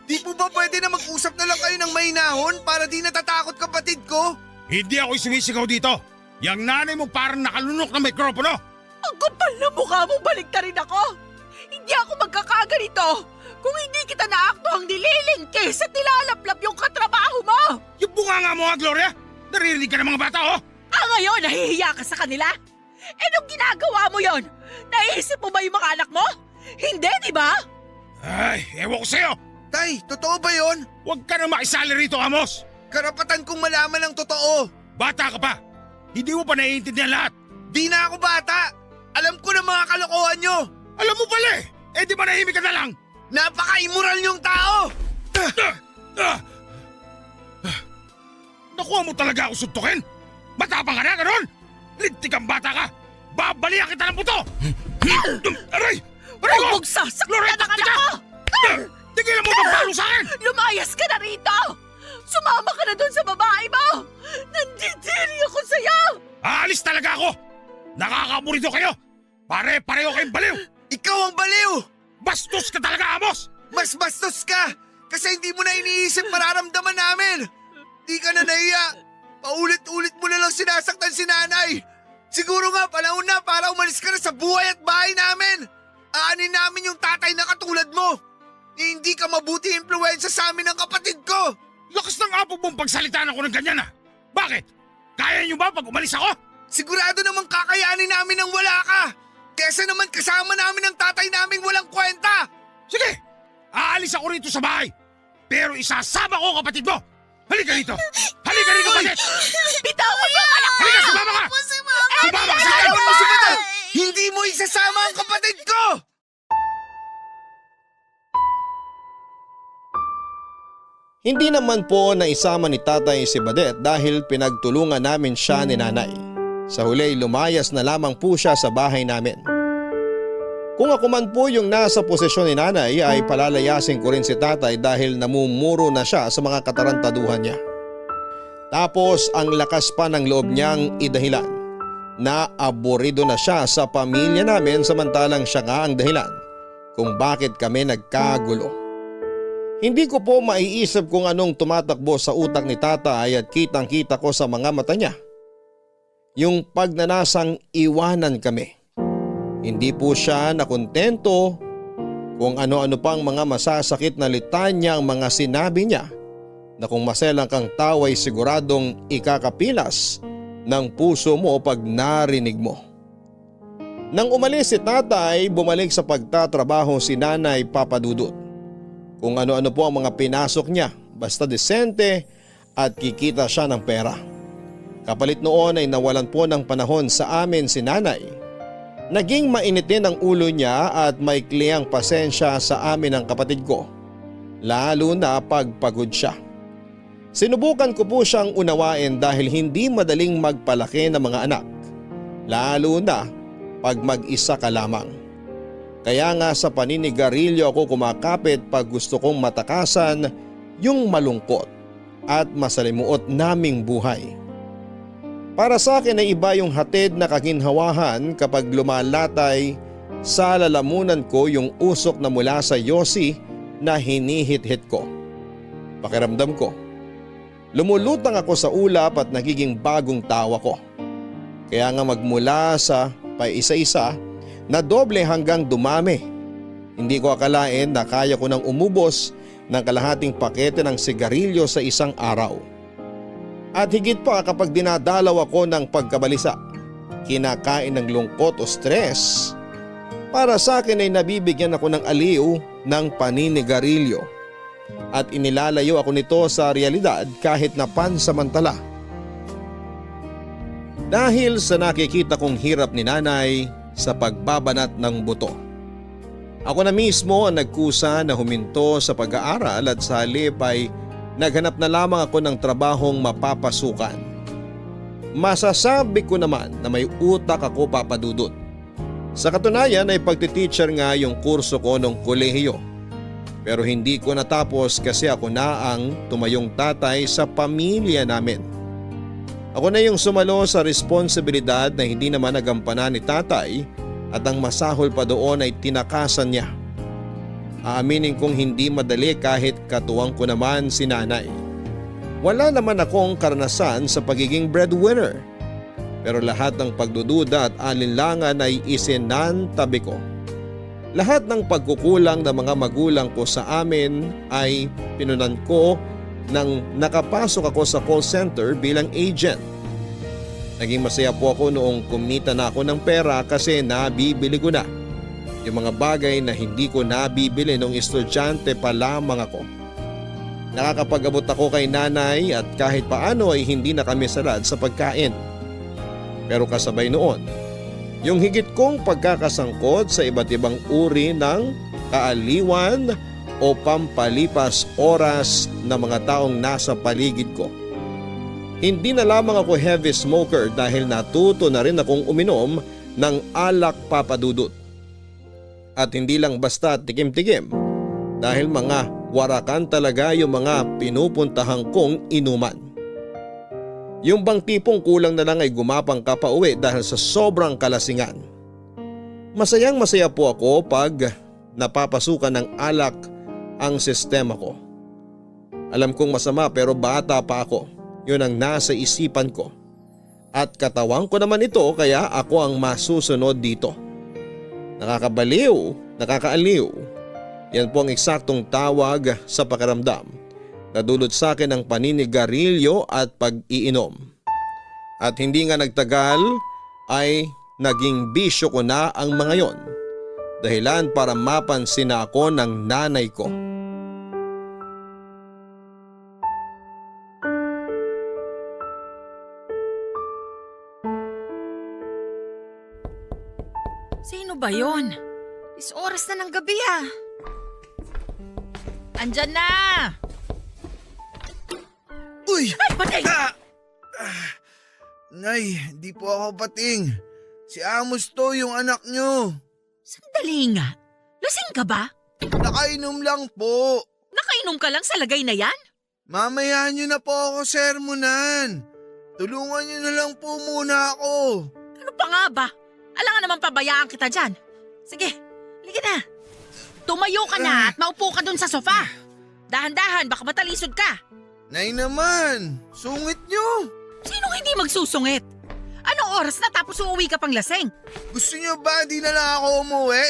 Di po ba pwede na mag-usap na lang kayo ng mainahon para di natatakot kapatid ko? Hindi ako sumisigaw dito. Yang nanay mo parang nakalunok ng mikropono. Ang kapal na mukha mong baliktarin ako! Hindi ako magkakaganito kung hindi kita naaktuhang nililingkis at nilalaplap yung katrabaho mo! Yung bunganga mo nga, Gloria. Naririnig ka ng mga bata, oh. Ngayon, nahihiya ka sa kanila? Nung ginagawa mo yon, naisip mo ba yung mga anak mo? Hindi, di ba? Ay, ewan ko sa'yo. Tay, totoo ba yon? Huwag ka na makisali rito, Amos. Karapatan kong malaman ang totoo. Bata ka pa. Hindi mo pa naiintindihan lahat. Di na ako bata. Alam ko na mga kalokohan nyo. Alam mo pala eh. Di ba nahimik ka na lang? Napaka-immoral nyong tao. Nakuha mo talaga ako suntukin? Matapang ka na, ganon? Lintik kang bata ka! Babalihan kita ng buto! Aray! Aray ko! Huwag sasaktan Loretta, ang anak tika! ko! Tigilan mo magpalo sa akin! Lumayas ka na rito! Sumama ka na doon sa babae mo! Nandidiri ako sa'yo! Aalis talaga ako! Nakakaburito kayo! Pare-pareho kayong baliw! Ikaw ang baliw. Bastos ka talaga, Amos! Mas bastos ka. Kasi hindi mo na iniisip mararamdaman namin. Di ka na nahiya. Paulit-ulit mo na lang sinasaktan si nanay. Siguro nga panahon na para umalis ka na sa buhay at bahay namin. Aanin namin yung tatay na katulad mo. Hindi ka mabuti impluwensya sa amin ng kapatid ko. Lakas ng apog mong pagsalitaan ako ng ganyan ah! Bakit? Kaya niyo ba pag umalis ako? Sigurado namang kakayanin namin nang wala ka. Kesa naman kasama namin ang tatay naming walang kwenta. Sige! Aalis ako rito sa bahay. Pero isasama ko kapatid mo. Halika rito! Halika rito, Badet! Bitawan mo ang anak ko! Halika, sumama ka! Sumama ka sa akin! Hindi mo isasama ang kapatid ko! Hindi naman po naisama ni tatay si Badet dahil pinagtulungan namin siya ni nanay. Sa huli lumayas na lamang po siya sa bahay namin. Kung ako man po yung nasa posisyon ni nanay ay palalayasin ko rin si tatay dahil namumuro na siya sa mga katarantaduhan niya. Tapos ang lakas pa ng loob niyang idahilan na aburido na siya sa pamilya namin samantalang siya nga ang dahilan kung bakit kami nagkagulo. Hindi ko po maiisip kung anong tumatakbo sa utak ni tatay at kitang-kita ko sa mga mata niya. Yung pagnanasang iwanan kami. Hindi po siya nakontento kung ano-ano pang mga masasakit na litanya ang mga sinabi niya na kung maselang kang tao ay siguradong ikakapilas ng puso mo pag narinig mo. Nang umalis si tatay, bumalik sa pagtatrabaho si nanay Papadudut. Kung ano-ano po ang mga pinasok niya, basta desente at kikita siya ng pera. Kapalit noon ay nawalan po ng panahon sa amin si nanay. Naging mainitin ang ulo niya at maikli ang pasensya sa amin ng kapatid ko. Lalo na pagpagod siya. Sinubukan ko po siyang unawain dahil hindi madaling magpalaki ng mga anak. Lalo na pag mag-isa ka lamang. Kaya nga sa paninigarilyo ako kumakapit pag gusto kong matakasan yung malungkot at masalimuot naming buhay. Para sa akin ay iba yung hatid na kaginhawahan kapag lumalatay sa lalamunan ko yung usok na mula sa yosi na hinihit-hit ko. Pakiramdam ko, lumulutang ako sa ulap at nagiging bagong tawa ko. Kaya nga magmula sa paisa-isa na doble hanggang dumami. Hindi ko akalain na kaya ko nang umubos ng kalahating pakete ng sigarilyo sa isang araw. At higit pa kapag dinadalaw ako ng pagkabalisa, kinakain ng lungkot o stress. Para sa akin ay nabibigyan ako ng aliw ng paninigarilyo at inilalayo ako nito sa realidad kahit na pansamantala. Dahil sa nakikita kong hirap ni nanay sa pagbabanat ng buto. Ako na mismo ang nagkusa na huminto sa pag-aaral at sa halip ay naghanap na lamang ako ng trabahong mapapasukan. Masasabi ko naman na may utak ako, Papadudut. Sa katunayan ay pagtiteacher nga yung kurso ko nung kolehiyo. Pero hindi ko natapos kasi ako na ang tumayong tatay sa pamilya namin. Ako na yung sumalo sa responsibilidad na hindi naman nagampanan ni tatay at ang masahol pa doon ay tinakasan niya. Aaminin kong hindi madali kahit katuwang ko naman si nanay. Wala naman akong karanasan sa pagiging breadwinner. Pero lahat ng pagdududa at alinlangan ay isinantabi ko. Lahat ng pagkukulang ng mga magulang ko sa amin ay pinunan ko nang nakapasok ako sa call center bilang agent. Naging masaya po ako noong kumita na ako ng pera kasi nabibili ko na yung mga bagay na hindi ko nabibili nung estudyante pa lamang ako. Nakakapag-abot ako kay nanay at kahit paano ay hindi na kami salad sa pagkain. Pero kasabay noon, yung higit kong pagkakasangkot sa iba't ibang uri ng kaaliwan o pampalipas oras ng mga taong nasa paligid ko. Hindi na lamang ako heavy smoker dahil natuto na rin akong uminom ng alak, Papadudut. At hindi lang basta tikim-tikim dahil mga warakan talaga yung mga pinupuntahan kong inuman. Yung bang tipong kulang na lang ay gumapang ka pa uwi dahil sa sobrang kalasingan. Masayang masaya po ako pag napapasukan ng alak ang sistema ko. Alam kong masama pero bata pa ako. Yun ang nasa isipan ko. At katawan ko naman ito kaya ako ang masusunod dito. Nakakabaliw, nakakaaliw. Yan po ang eksaktong tawag sa pakiramdam na dulot sa akin ng paninigarilyo at pag-iinom. At hindi nga nagtagal ay naging bisyo ko na ang mga yon. Dahilan para mapansin na ako ng nanay ko. Sino ba yon? Is oras na ng gabi ah. Andyan na! Uy! Ay, patay! Nay, di po ako pating. Si Amos to, yung anak nyo. Sandali nga. Lasing ka ba? Nakainom lang po. Nakainom ka lang sa lagay na yan? Mamaya nyo na po ako sermonan. Tulungan nyo na lang po muna ako. Ano pa nga ba? Alangan naman pabayaan kita dyan. Sige, halika na. Tumayo ka na at maupo ka dun sa sofa. Dahan-dahan, baka matalisod ka. Nay naman, sungit nyo. Sinong hindi magsusungit? Anong oras na tapos uuwi ka pang laseng? Gusto nyo ba di na lang ako umuwi?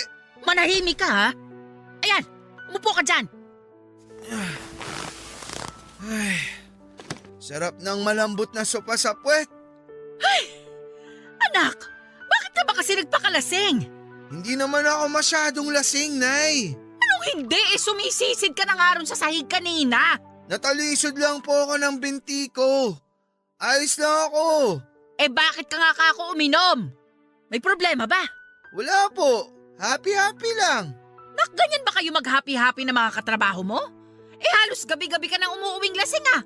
Manahimik ka ha? Ayan, umupo ka dyan. Ay, sarap ng malambot na sopa sa puwet. Anak, bakit ka ba kasi nagpakalasing? Hindi naman ako masyadong lasing, Nay. Anong hindi? Sumisisid ka na nga ron sa sahig kanina. Natalisod lang po ako ng binti ko. Ayos lang ako. Eh bakit ka nga kako uminom? May problema ba? Wala po. Happy-happy lang. Nak, ganyan ba kayo mag-happy-happy na mga katrabaho mo? Eh halos gabi-gabi ka nang umuuwing lasing ah.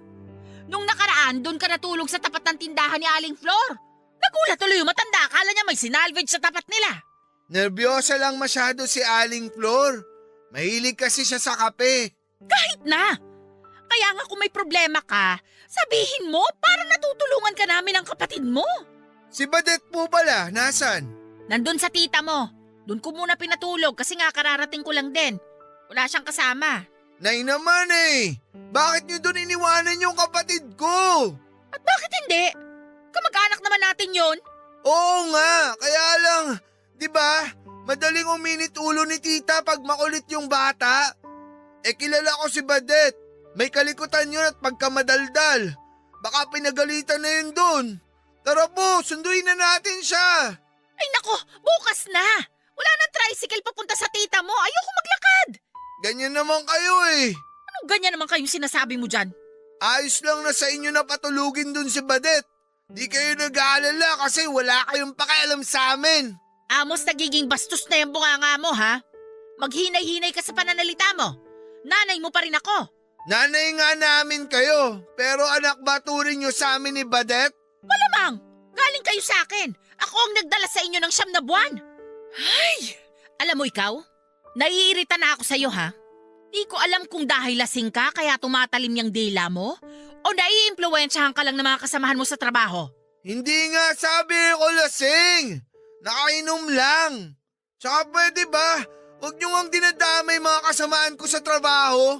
Nung nakaraan, doon ka natulog sa tapat ng tindahan ni Aling Flor. Nagulat tuloy yung matanda, akala niya may sinalvage sa tapat nila. Nervyosa lang masyado si Aling Flor. Mahilig kasi siya sa kape. Kahit na. Kaya nga kung may problema ka, sabihin mo para natutulungan ka namin ng kapatid mo. Si Badet po pala, nasan? Nandun sa tita mo. Doon ko muna pinatulog kasi nga kararating ko lang din. Wala siyang kasama. Nay naman eh. Bakit niyo doon iniwanan yung kapatid ko? At bakit hindi? Kamag-anak naman natin yon. Oo nga, kaya lang, di ba? Madaling uminit ulo ni tita pag makulit yung bata. Eh kilala ko si Badet. May kalikutan yun at pagkamadaldal. Baka pinagalitan na yun dun. Tara po, sunduin na natin siya. Ay nako, bukas na. Wala nang tricycle papunta sa tita mo. Ayoko maglakad. Ganyan naman kayo eh. Anong ganyan naman kayong sinasabi mo dyan? Ayos lang na sa inyo na patulugin dun si Badet. Di kayo nag-aalala kasi wala kayong pakialam sa amin. Amos, nagiging bastos na yung bunganga mo ha? Maghinay-hinay ka sa pananalita mo. Nanay mo pa rin ako. Nanay nga namin kayo, pero anak ba turing nyo sa amin ni Badet? Malamang, galing kayo sa akin. Ako ang nagdala sa inyo ng 9 na buwan. Ay! Alam mo ikaw, naiirita na ako sa'yo ha. Di ko alam kung dahil lasing ka kaya tumatalim yung dila mo o naiimpluwensyahan ka lang ng mga kasamahan mo sa trabaho. Hindi nga sabi ko lasing. Nakainom lang. Tsaka pwede ba, huwag nyo ang dinadamay mga kasamaan ko sa trabaho.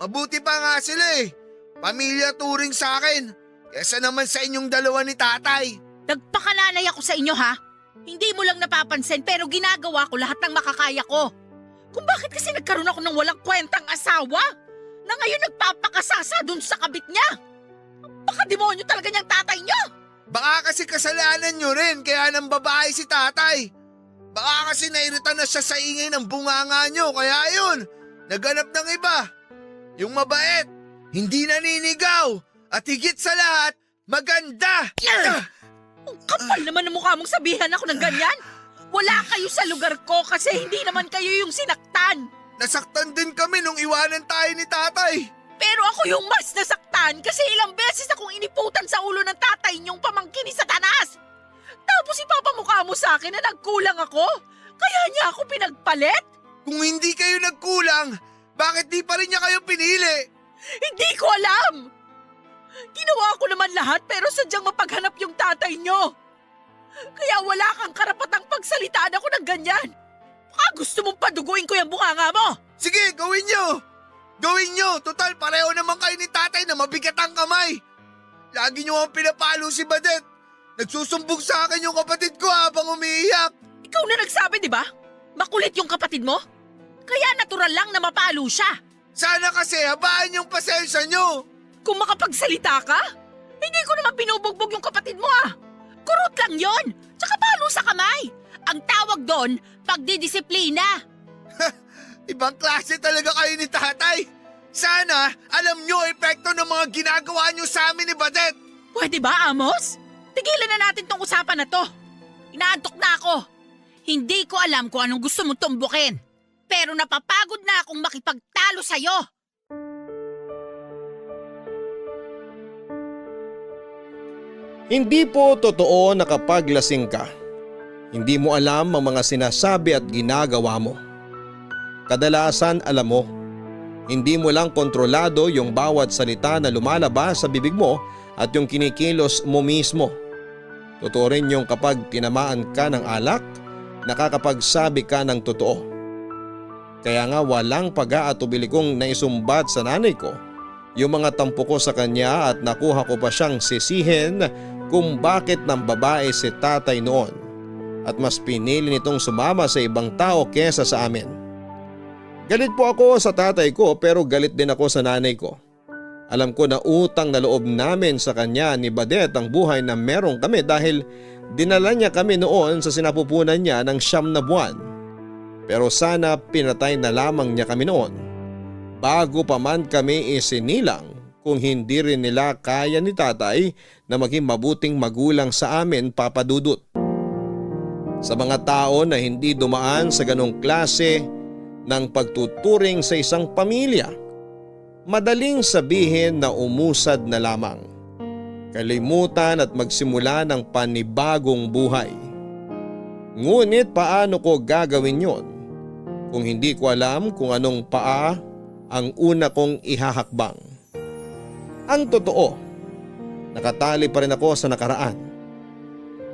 Mabuti pa nga sila eh. Pamilya turing sa akin. Kesa naman sa inyong dalawa ni tatay. Nagpakalanay ako sa inyo ha. Hindi mo lang napapansin pero ginagawa ko lahat ng makakaya ko. Kung bakit kasi nagkaroon ako ng walang kwentang asawa na ngayon nagpapakasasa dun sa kabit niya. Baka demonyo talaga niyang tatay niyo. Baka kasi kasalanan nyo rin kaya nang babae si tatay. Baka kasi nairita na siya sa ingay ng bunganga nyo kaya yun, naghanap ng iba. Yung mabait, hindi naninigaw at higit sa lahat, maganda. Ang kapal naman ng mukha mong sabihan ako ng ganyan. Wala kayo sa lugar ko kasi hindi naman kayo yung sinaktan. Nasaktan din kami nung iwanan tayo ni tatay. Pero ako yung mas nasaktan kasi ilang beses akong iniputan sa ulo ng tatay niyong pamangkin ni Satanas. Tapos ipapamukha mo sa akin na nagkulang ako? Kaya niya ako pinagpalit? Kung hindi kayo nagkulang, bakit di pa rin niya kayo pinili? Hindi ko alam! Ginawa ko naman lahat pero sadyang mapaghanap yung tatay niyo. Kaya wala kang karapatang pagsalitaan ako ng ganyan. Baka gusto mong paduguin ko yung bunganga mo. Sige, gawin nyo! Gawin nyo! Total, pareho naman kayo ni tatay na mabigat ang kamay. Lagi nyo ang pinapalo si Badet. Nagsusumbog sa akin yung kapatid ko habang umiiyak. Ikaw na nagsabi, di ba? Makulit yung kapatid mo? Kaya natural lang na mapalo siya. Sana kasi habaan yung pasensya nyo. Kung makapagsalita ka, hindi ko naman binubugbog yung kapatid mo ah. Kurot lang yon, tsaka palo sa kamay. Ang tawag doon, pagdidisiplina. Ibang klase talaga kayo ni tatay. Sana alam nyo epekto ng mga ginagawa nyo sa amin ni Badet. Pwede ba, Amos? Tigilan na natin tong usapan na to. Inaantok na ako. Hindi ko alam kung anong gusto mong tumbukin. Pero napapagod na akong makipagtalo sa'yo. Hindi po totoo na kapag lasing ka, hindi mo alam ang mga sinasabi at ginagawa mo. Kadalasan alam mo, hindi mo lang kontrolado yung bawat salita na lumalabas sa bibig mo at yung kinikilos mo mismo. Totoo rin yung kapag tinamaan ka ng alak, nakakapagsabi ka ng totoo. Kaya nga walang pag-aatubili kong naisumbat sa nanay ko yung mga tampo ko sa kanya at nakuha ko pa siyang sisihin kung bakit ng babae si tatay noon at mas pinili nitong sumama sa ibang tao kesa sa amin. Galit po ako sa tatay ko pero galit din ako sa nanay ko. Alam ko na utang na loob namin sa kanya ni Badet ang buhay na meron kami dahil dinala niya kami noon sa sinapupunan niya ng 9 na buwan. Pero sana pinatay na lamang niya kami noon bago pa man kami isinilang kung hindi rin nila kaya ni tatay na maging mabuting magulang sa amin, Papa Dudut. Sa mga tao na hindi dumaan sa ganong klase ng pagtuturing sa isang pamilya, madaling sabihin na umusad na lamang, kalimutan at magsimula ng panibagong buhay. Ngunit paano ko gagawin yon kung hindi ko alam kung anong paa ang una kong ihahakbang? Ang totoo, nakatali pa rin ako sa nakaraan.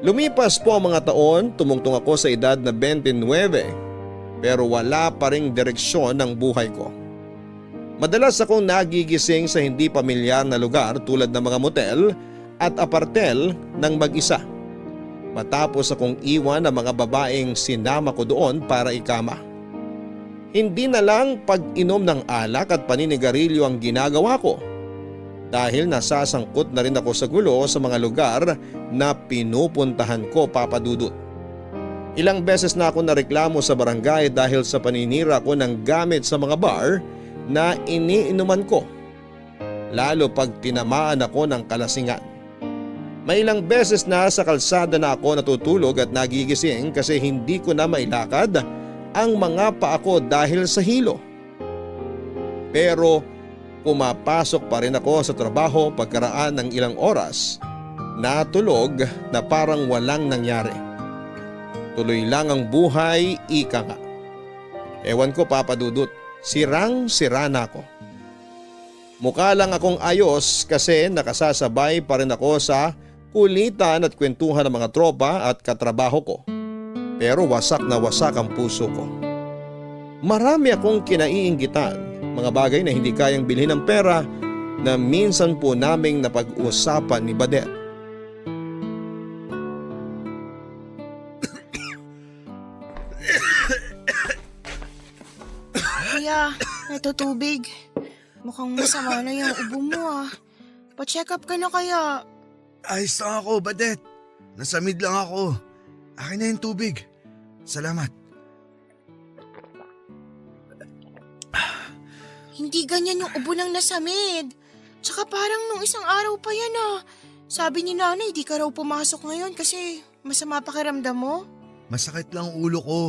Lumipas po ang mga taon, tumungtong ako sa edad na 29 pero wala pa ring direksyon ng buhay ko. Madalas akong nagigising sa hindi pamilyar na lugar tulad ng mga motel at apartel ng mag-isa. Matapos akong iwan ang mga babaeng sinama ko doon para ikama. Hindi na lang pag-inom ng alak at paninigarilyo ang ginagawa ko dahil nasasangkot na rin ako sa gulo sa mga lugar na pinupuntahan ko, Papa Dudut. Ilang beses na ako nareklamo sa barangay dahil sa paninira ko ng gamit sa mga bar na iniinuman ko, lalo pag tinamaan ako ng kalasingan. May ilang beses na sa kalsada na ako natutulog at nagigising kasi hindi ko na mailakad ang mga paa ko dahil sa hilo. Pero pumapasok pa rin ako sa trabaho pagkaraan ng ilang oras, natulog na parang walang nangyari. Tuloy lang ang buhay, ika nga. Ewan ko, Papa Dudut, sirang-sira na ako. Mukha lang akong ayos kasi nakasasabay pa rin ako sa kulitan at kwentuhan ng mga tropa at katrabaho ko. Pero wasak na wasak ang puso ko. Marami akong kinaiinggitan, mga bagay na hindi kayang bilhin ng pera na minsan po naming napag-usapan ni Badet. Kuya, ito tubig. Mukhang masama na yung ubo mo ah. Pa-check up ka na kaya. Ayos lang ako, Badet. Nasamid lang ako. Akin na yung tubig. Salamat. Hindi ganyan yung ubo ng nasamid. Tsaka parang nung isang araw pa yan ah. Sabi ni nanay di ka raw pumasok ngayon kasi masama pakiramdam mo. Masakit lang ulo ko.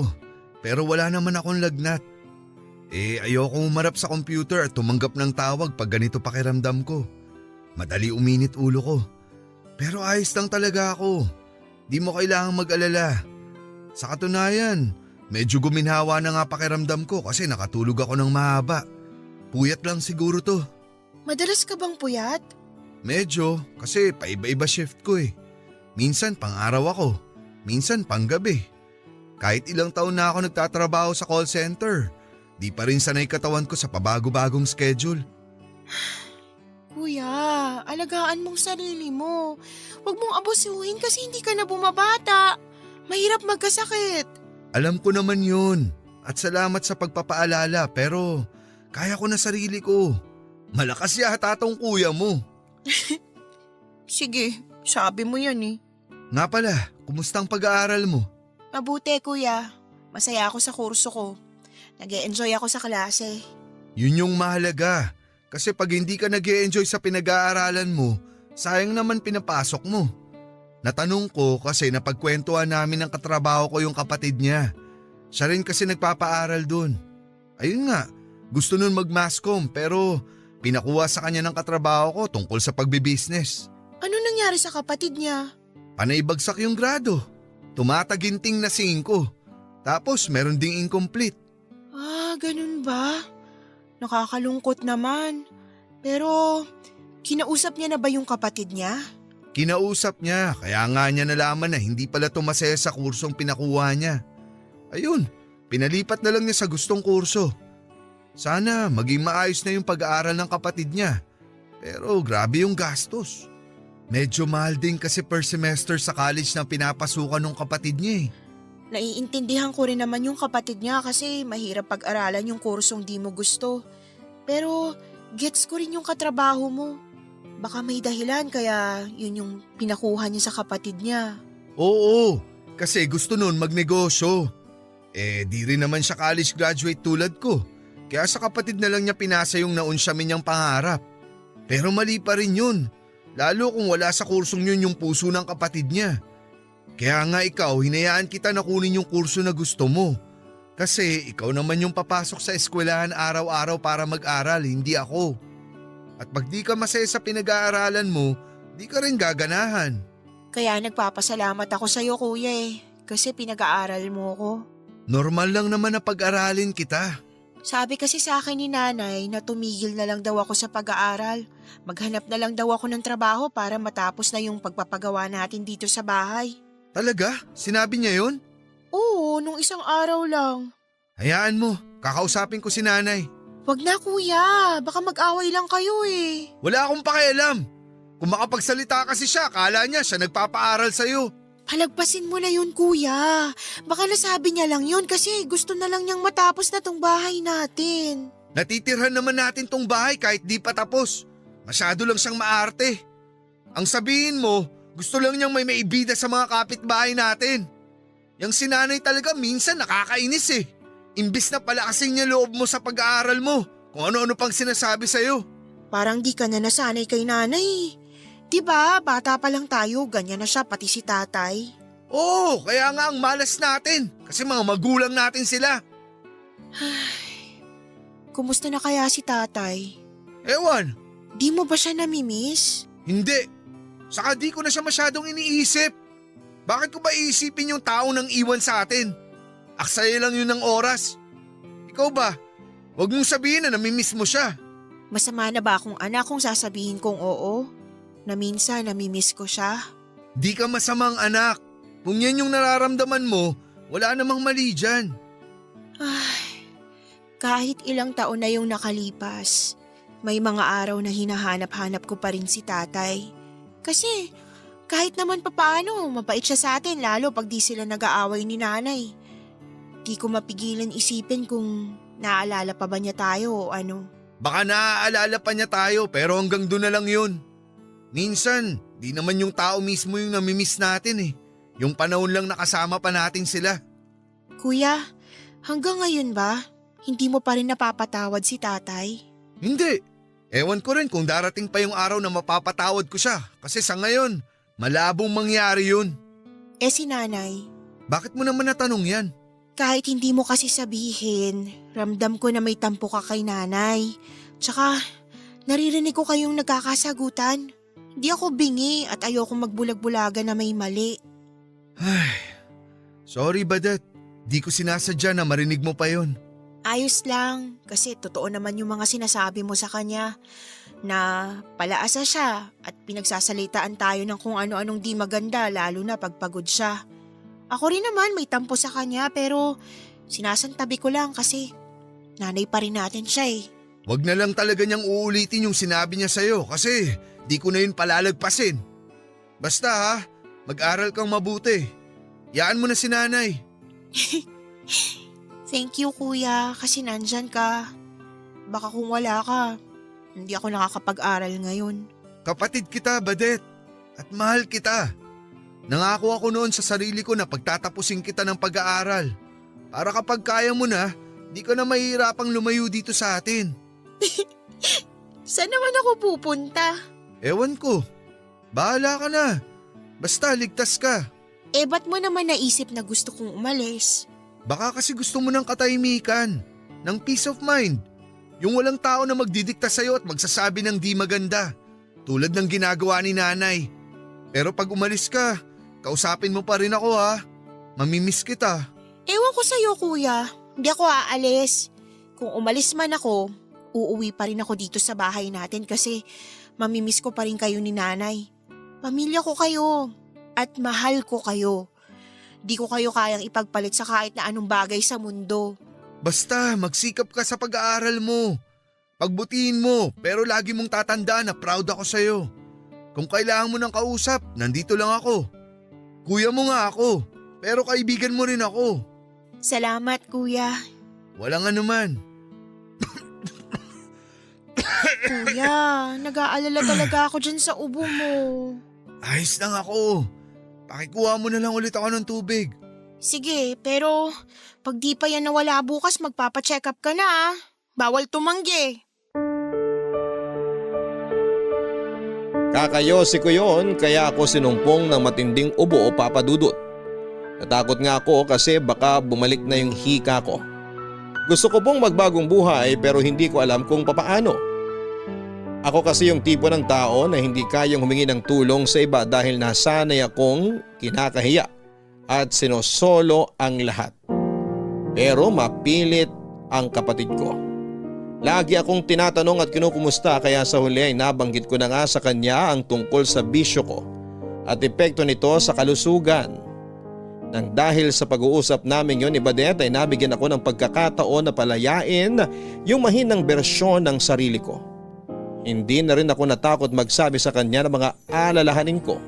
Pero wala naman akong lagnat. Ayokong umarap sa computer at tumanggap ng tawag pag ganito pakiramdam ko. Madali uminit ulo ko. Pero ayos lang talaga ako. Di mo kailangang mag-alala. Sa katunayan, medyo guminhawa na nga pakiramdam ko kasi nakatulog ako ng mahaba. Puyat lang siguro to. Madalas ka bang puyat? Medyo, kasi paiba-iba shift ko eh. Minsan pang-araw ako, minsan pang-gabi. Kahit ilang taon na ako nagtatrabaho sa call center, di pa rin sanay katawan ko sa pabago-bagong schedule. Kuya, alagaan mong sarili mo. Huwag mong abusuhin kasi hindi ka na bumabata. Mahirap magkasakit. Alam ko naman yun at salamat sa pagpapaalala pero kaya ko na sarili ko. Malakas yata tong kuya mo. Sige, sabi mo yan eh. Nga pala, kumusta ang pag-aaral mo? Mabuti kuya. Masaya ako sa kurso ko. Nag-e-enjoy ako sa klase. Yun yung mahalaga. Kasi pag hindi ka nag-e-enjoy sa pinag-aaralan mo, sayang naman pinapasok mo. Natanong ko kasi napagkwentuhan namin ng katrabaho ko yung kapatid niya. Siya rin kasi nagpapaaral dun. Ayun nga, gusto nun mag-masscom pero pinakuha sa kanya ng katrabaho ko tungkol sa pagbibusiness. Ano nangyari sa kapatid niya? Panay bagsak yung grado. Tumataginting na 5. Tapos meron ding incomplete. Ganun ba? Nakakalungkot naman. Pero, kinausap niya na ba yung kapatid niya? Kinausap niya kaya nga niya nalaman na hindi pala tumasaya sa kursong pinakuha niya. Ayun, pinalipat na lang niya sa gustong kurso. Sana maging maayos na yung pag-aaral ng kapatid niya. Pero grabe yung gastos. Medyo mahal din kasi per semester sa college na pinapasukan ng kapatid niya eh. Naiintindihan ko rin naman yung kapatid niya kasi mahirap pag-aralan yung kursong di mo gusto. Pero gets ko rin yung katrabaho mo. Baka may dahilan kaya yun yung pinakuha niya sa kapatid niya. Oo, kasi gusto nun magnegosyo. Di rin naman siya college graduate tulad ko. Kaya sa kapatid na lang niya pinasa yung naunsyamin niyang pangarap. Pero mali pa rin yun. Lalo kung wala sa kursong yun yung puso ng kapatid niya. Kaya nga ikaw, hinayaan kita na kunin yung kurso na gusto mo. Kasi ikaw naman yung papasok sa eskwelahan araw-araw para mag-aral, hindi ako. At pag di ka masaya sa pinag-aaralan mo, di ka rin gaganahan. Kaya nagpapasalamat ako sa'yo kuya kasi pinag-aaral mo ko. Normal lang naman na pag-aralin kita. Sabi kasi sa akin ni nanay na tumigil na lang daw ako sa pag-aaral. Maghanap na lang daw ako ng trabaho para matapos na yung pagpapagawa natin dito sa bahay. Talaga? Sinabi niya yun? Oo, nung isang araw lang. Hayaan mo, kakausapin ko si nanay. Wag na kuya, baka mag-away lang kayo Wala akong pakialam. Kung makapagsalita kasi siya, akala niya siya nagpapaaral sa'yo. Palagpasin mo na yun kuya. Baka nasabi niya lang yun kasi gusto na lang niyang matapos na tong bahay natin. Natitirhan naman natin tong bahay kahit di pa tapos. Masyado lang siyang maarte. Ang sabihin mo, gusto lang niyang may maibida sa mga kapitbahay natin. Yang sinanay talaga minsan nakakainis Imbis na palakasin niya loob mo sa pag-aaral mo, kung ano-ano pang sinasabi sa'yo. Parang di ka na nasanay kay nanay. Diba, bata pa lang tayo, ganyan na siya pati si tatay. Oo, kaya nga ang malas natin kasi mga magulang natin sila. Kumusta na kaya si tatay? Ewan, Di mo ba siya namimiss? hindi. Saka di ko na siya masyadong iniisip. Bakit ko ba iisipin yung tao nang iwan sa atin? Aksaya lang yun ng oras. Ikaw ba? Huwag mong sabihin na namimiss mo siya. Masama na ba akong anak kung sasabihin kong oo? Na minsan namimiss ko siya? Di ka masamang anak. Kung yan yung nararamdaman mo, wala namang mali dyan. Kahit ilang taon na yung nakalipas, may mga araw na hinahanap-hanap ko pa rin si tatay. Kasi kahit naman papaano, mabait siya sa atin lalo pag di sila nag-aaway ni nanay. Di ko mapigilan isipin kung naaalala pa ba niya tayo o ano. Baka naaalala pa niya tayo pero hanggang doon na lang yun. Minsan, di naman yung tao mismo yung namimiss natin Yung panahon lang nakasama pa natin sila. Kuya, hanggang ngayon ba, hindi mo pa rin napapatawad si tatay? Hindi. Ewan ko rin kung darating pa yung araw na mapapatawad ko siya kasi sa ngayon, malabong mangyari yun. Si nanay, Bakit mo naman natanong yan? kahit hindi mo kasi sabihin, ramdam ko na may tampo ka kay nanay. Tsaka, naririnig ko kayong nagkakasagutan. Di ako bingi at ayoko magbulag-bulaga na may mali. Sorry Badet, di ko sinasadya na marinig mo pa yon. Ayos lang, kasi totoo naman yung mga sinasabi mo sa kanya na palaasa siya at pinagsasalitaan tayo ng kung ano-anong di maganda lalo na pagpagod siya. Ako rin naman may tampo sa kanya pero sinasantabi ko lang kasi nanay pa rin natin siya Wag na lang talaga niyang uulitin yung sinabi niya sa'yo kasi di ko na yun palalagpasin. Basta mag-aral kang mabuti. Yaan mo na si nanay. Thank you kuya kasi nandyan ka. Baka kung wala ka, hindi ako nakakapag-aral ngayon. Kapatid kita, Badet. At mahal kita. Nangako ako noon sa sarili ko na pagtatapusin kita ng pag-aaral. Para kapag kaya mo na, di ka na mahihirapang lumayo dito sa atin. Saan naman ako pupunta? Ewan ko. Bahala ka na. Basta ligtas ka. Ba't mo naman naisip na gusto kong umalis? Baka kasi gusto mo ng katahimikan, ng peace of mind. Yung walang tao na magdidikta sa'yo at magsasabi ng di maganda. Tulad ng ginagawa ni nanay. Pero pag umalis ka, kausapin mo pa rin ako ha. Mamimiss kita. Ewan ko sa'yo kuya, hindi ako aalis. Kung umalis man ako, uuwi pa rin ako dito sa bahay natin kasi mamimiss ko pa rin kayo ni nanay. Pamilya ko kayo at mahal ko kayo. Di ko kayo kayang ipagpalit sa kahit na anong bagay sa mundo. Basta magsikap ka sa pag-aaral mo. Pagbutihin mo pero lagi mong tatandaan na proud ako sa'yo. Kung kailangan mo ng kausap, nandito lang ako. Kuya mo nga ako, pero kaibigan mo rin ako. Salamat kuya. Walang anuman. Kuya, nag-aalala talaga ako dyan sa ubo mo. Ayos lang ako. Pakikuha mo na lang ulit ako ng tubig. Sige, pero pag di pa yan nawala bukas, magpapacheck up ka na ah. Bawal tumanggi. Kakayosi ko yon kaya ako sinumpong ng matinding ubo o papadudot. Natakot nga ako kasi baka bumalik na yung hika ko. Gusto ko pong magbagong buhay pero hindi ko alam kung papaano. Ako kasi yung tipo ng tao na hindi kayang humingi ng tulong sa iba dahil nasanay akong kinakahiya at sinosolo ang lahat. Pero mapilit ang kapatid ko. Lagi akong tinatanong at kinukumusta kaya sa huli ay nabanggit ko na nga sa kanya ang tungkol sa bisyo ko at epekto nito sa kalusugan. Nang dahil sa pag-uusap namin yon ni Badet ay nabigyan ako ng pagkakataon na palayain yung mahinang bersyon ng sarili ko. Hindi na rin ako natakot magsabi sa kanya ng mga alalahanin ko.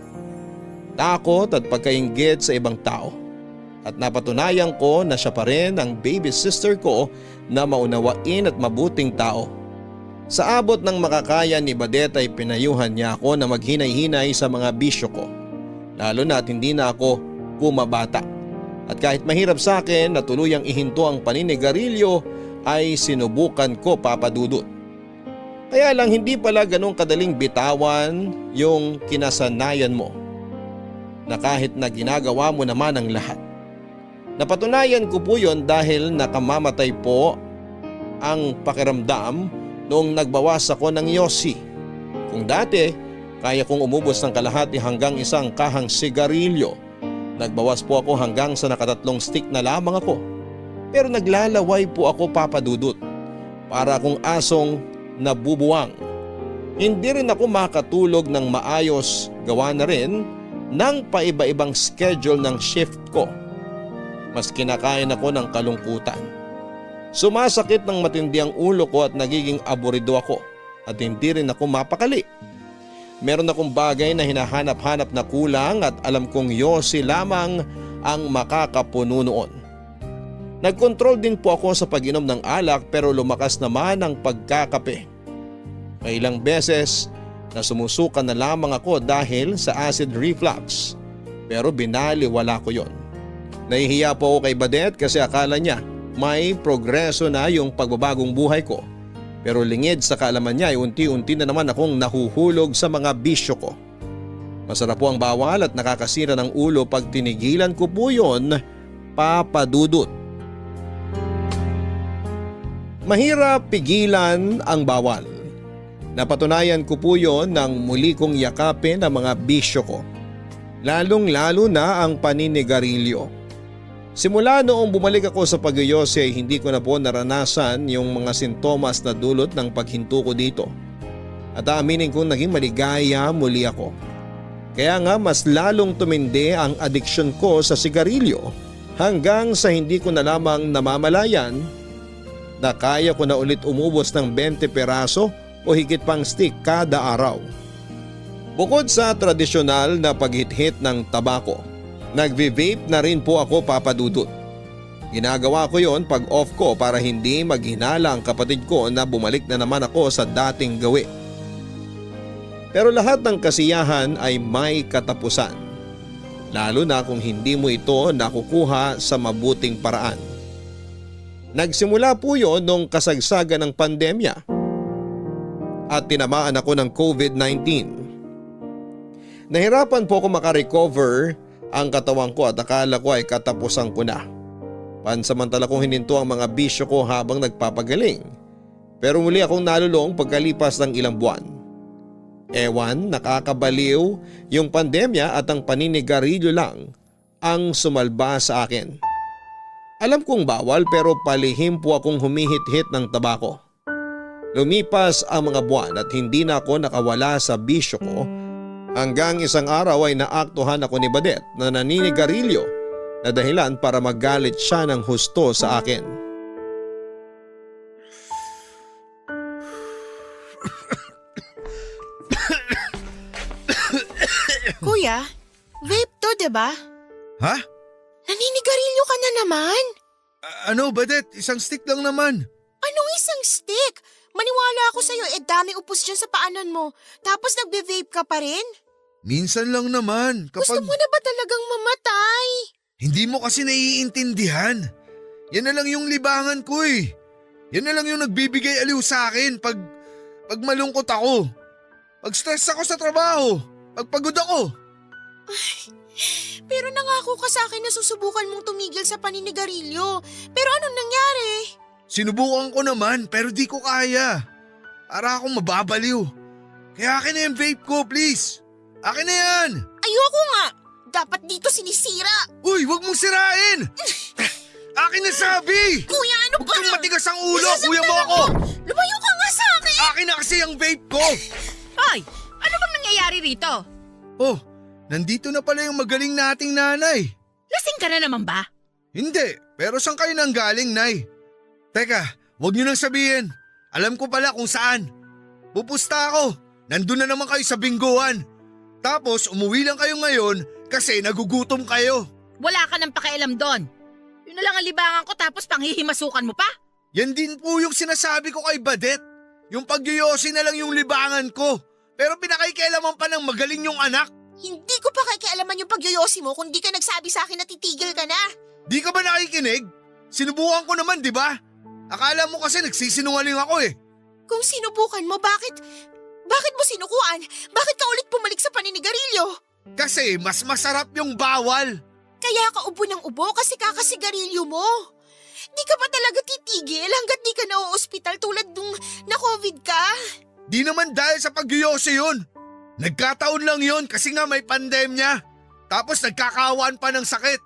Takot at pagkainggit sa ibang tao. At napatunayan ko na siya pa rin ang baby sister ko na maunawain at mabuting tao. Sa abot ng makakaya ni Badet ay pinayuhan niya ako na maghinay-hinay sa mga bisyo ko. Lalo na at hindi na ako bumabata. At kahit mahirap sa akin na tuluyang ihinto ang paninigarilyo ay sinubukan ko papadudot. Kaya lang hindi pala ganong kadaling bitawan yung kinasanayan mo. Na kahit na ginagawa mo naman ang lahat. Napatunayan ko po yon dahil nakamamatay po ang pakiramdam noong nagbawas ako ng yosi. Kung dati, kaya kong umubos ng kalahati hanggang isang kahang sigarilyo. Nagbawas po ako hanggang sa nakatatlong stick na lamang ako. Pero naglalaway po ako papadudot. Para akong asong nabubuwang. Hindi rin ako makatulog ng maayos, gawa na rin ng paiba-ibang schedule ng shift ko. Mas kinakain ako ng kalungkutan. Sumasakit ng matindi ang ulo ko at nagiging aburido ako at hindi rin ako mapakali. Meron akong bagay na hinahanap-hanap na kulang at alam kong yosi lamang ang makakapuno noon. Nagkontrol din po ako sa pag-inom ng alak pero lumakas naman ang pagkakape. May ilang beses na sumusuka na lamang ako dahil sa acid reflux pero binaliwala ko yon. Nahihiya po ako kay Badet kasi akala niya may progreso na yung pagbabagong buhay ko. Pero lingid sa kaalaman niya ay unti-unti na naman akong nahuhulog sa mga bisyo ko. Masarap po ang bawal at nakakasira ng ulo pag tinigilan ko po yon, papadudot. Mahirap pigilan ang bawal. Napatunayan ko po yon nang muli kong yakapin ang mga bisyo ko. Lalong-lalo na ang paninigarilyo. Simula noong bumalik ako sa pag-yosi ay hindi ko na po naranasan yung mga sintomas na dulot ng paghinto ko dito. At aaminin kong naging maligaya muli ako. Kaya nga mas lalong tumindi ang addiction ko sa sigarilyo hanggang sa hindi ko na lamang namamalayan na kaya ko na ulit umubos ng 20 peraso o higit pang stick kada araw. Bukod sa tradisyonal na paghit-hit ng tabako, nagvi-vape na rin po ako papadudot. Ginagawa ko yon pag off ko para hindi maghinala ang kapatid ko na bumalik na naman ako sa dating gawi. Pero lahat ng kasiyahan ay may katapusan. Lalo na kung hindi mo ito nakukuha sa mabuting paraan. Nagsimula po yon nung kasagsagan ng pandemya at tinamaan ako ng COVID-19. Nahirapan po ako makarecover ang katawan ko at akala ko ay katapusan ko na. Pansamantala kong hininto ang mga bisyo ko habang nagpapagaling. Pero muli akong nalulong pagkalipas ng ilang buwan. Ewan, nakakabaliw yung pandemya at ang paninigarilyo lang ang sumalba sa akin. Alam kong bawal pero palihim po akong humihit-hit ng tabako. Lumipas ang mga buwan at hindi na ako nakawala sa bisyo ko hanggang isang araw ay naaktuhan ako ni Badet na naninigarilyo na dahilan para magalit siya ng husto sa akin. Kuya, vape to, diba? Ha? Naninigarilyo ka na naman? Ano, Badet? Isang stick lang naman. Anong isang stick? Maniwala ako sa'yo, dami upos dyan sa paanan mo. Tapos nagbe-vape ka pa rin? Minsan lang naman. Gusto mo na ba talagang mamatay? Hindi mo kasi naiintindihan. Yan na lang yung libangan ko eh. Yan na lang yung nagbibigay aliw sa akin pag malungkot ako. Pag stress ako sa trabaho. Pag pagod ako. Pero nangako ka sa akin na susubukan mong tumigil sa paninigarilyo. Pero anong nangyari? Sinubukan ko naman pero di ko kaya. Para akong mababaliw. Kaya akin na yung vape ko, please. Akin na yan. Ayoko nga. Dapat dito sinisira. Uy, wag mong sirain. Akin na sabi. Kuya, ano Huwag ba? kang matigas ang ulo. Nasasaktan Kuya mo ako. Lumayo ka nga sa akin. Akin na kasi ang vape ko. Hoy, ano bang nangyayari rito? Oh, nandito na pala yung magaling nating nanay. Lasing ka na naman ba? Hindi, pero saan kayo nang galing, Nay? Teka, wag niyo nang sabihin. Alam ko pala kung saan. Pupusta ako. Nandun na naman kayo sa bingguan. Tapos umuwi lang kayo ngayon kasi nagugutom kayo. Wala ka nang pakialam doon. Yun na lang ang libangan ko tapos panghihimasukan mo pa? Yan din po yung sinasabi ko kay Badet. Yung pagyoyosi na lang yung libangan ko. Pero pinakaikialaman pa ng magaling yung anak. Hindi ko pa kakialaman yung pagyoyosi mo kung di ka nagsabi sa akin na titigil ka na. Di ka ba nakikinig? Sinubukan ko naman, di ba? Akala mo kasi nagsisinungaling ako eh. Kung sinubukan mo, bakit mo sinukuan? Bakit ka ulit bumalik sa paninigarilyo? Kasi mas masarap yung bawal. Kaya ka ubo ng ubo kasi kakasigarilyo mo. Di ka ba talaga titigil hanggat di ka na-ospital tulad nung na-COVID ka? Di naman dahil sa pagyoyosi yun. Nagkataon lang yun kasi nga may pandemya. Tapos nagkakawaan pa ng sakit.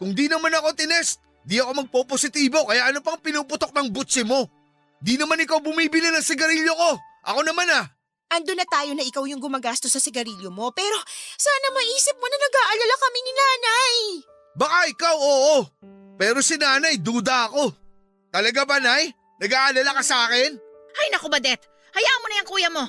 Kung di naman ako tinest, di ako magpo-positibo kaya ano pang pinuputok ng butsi mo? Di naman ikaw bumibili ng sigarilyo ko. Ako naman ah. Ando na tayo na ikaw yung gumagastos sa sigarilyo mo pero sana maisip mo na nag-aalala kami ni nanay. Baka ikaw oo. Pero si nanay duda ako. Talaga ba, Nay? Nag-aalala ka sa akin? Ay naku Badet, hayaan mo na yung kuya mo.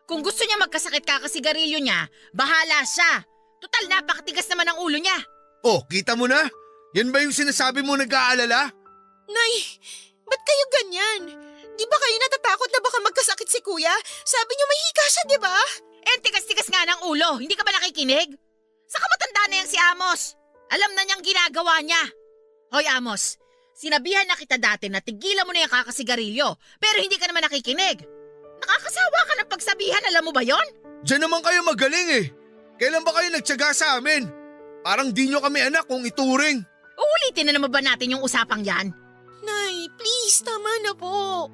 Kung gusto niya magkasakit kakasigarilyo niya, bahala siya. Total napakatigas naman ang ulo niya. Oh, kita mo na? Yan ba yung sinasabi mo nag-aalala? Nay, ba't kayo ganyan? Di ba kayo natatakot na baka magkasakit si kuya? Sabi niyo may hika siya, di ba? Eh, tigas-tigas nga ng ulo. Hindi ka ba nakikinig? Saka matanda na yan si Amos. Alam na niyang ginagawa niya. Hoy Amos, sinabihan na kita dati na tigilan mo na yung kakasigarilyo. Pero hindi ka naman nakikinig. Nakakasawa ka ng pagsabihan, alam mo ba yon? Diyan naman kayo magaling eh. Kailan ba kayo nagtyaga sa amin? Parang di nyo kami anak kung ituring. Uulitin na naman ba natin yung usapang yan? Nay, please, tama na po.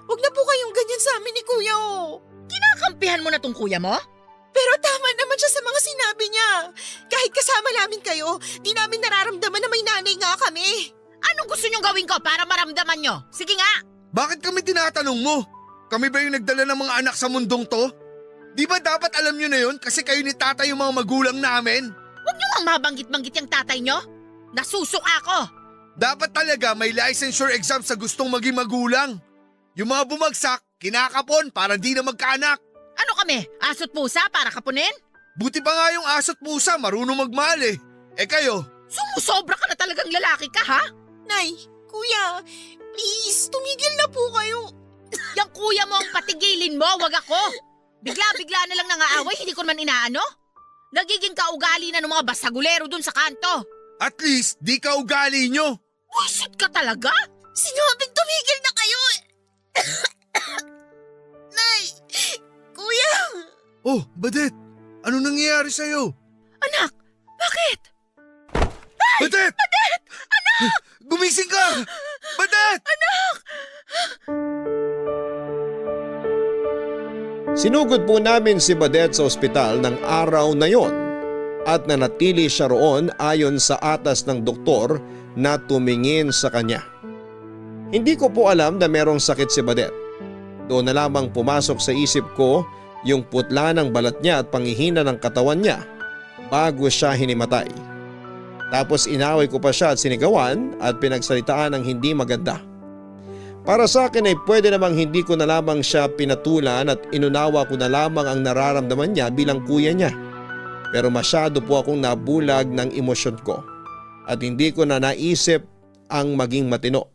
Huwag na po kayong ganyan sa amin ni kuya, oh. Kinakampihan mo na tong kuya mo? Pero tama naman siya sa mga sinabi niya. Kahit kasama namin kayo, di namin nararamdaman na may nanay nga kami. Anong gusto niyong gawin ko para maramdaman niyo? Sige nga! Bakit kami tinatanong mo? Kami ba yung nagdala ng mga anak sa mundong to? Di ba dapat alam nyo na yun kasi kayo ni tatay yung mga magulang namin? Huwag niyo nga mabanggit-banggit yung tatay niyo. Nasusuka ako. Dapat talaga may licensure exam sa gustong maging magulang. Yung mga bumagsak, kinakapon para di na magkaanak. Ano kami? Aso't pusa para kapunin? Buti pa nga yung aso't pusa marunong magmahal eh. Eh kayo? Sumusobra ka na talagang lalaki ka, ha? Nay, kuya, please, tumigil na po kayo. Yang kuya mo ang patigilin mo, wag ako. Bigla-bigla na lang nangaaway, hindi ko naman inaano. Nagiging kaugali na ng mga basagulero dun sa kanto. At least di ka ugali nyo. Wisit ka talaga? Sinabing tumigil na kayo. Nay, kuya. Oh, Badet. Ano nangyayari sa'yo? Anak, bakit? Badet! Badet! Anak! Gumising ka! Badet! Sinugod po namin si Badet sa ospital ng araw na yon at nanatili siya roon ayon sa atas ng doktor na tumingin sa kanya. Hindi ko po alam na merong sakit si Badet. Doon na lamang pumasok sa isip ko yung putla ng balat niya at panghihina ng katawan niya bago siya hinimatay. Tapos inaway ko pa siya at sinigawan at pinagsalitaan ng hindi maganda. Para sa akin ay pwede namang hindi ko na lamang siya pinatulan at inunawa ko na lamang ang nararamdaman niya bilang kuya niya. Pero masyado po akong nabulag ng emosyon ko at hindi ko na naisip ang maging matino.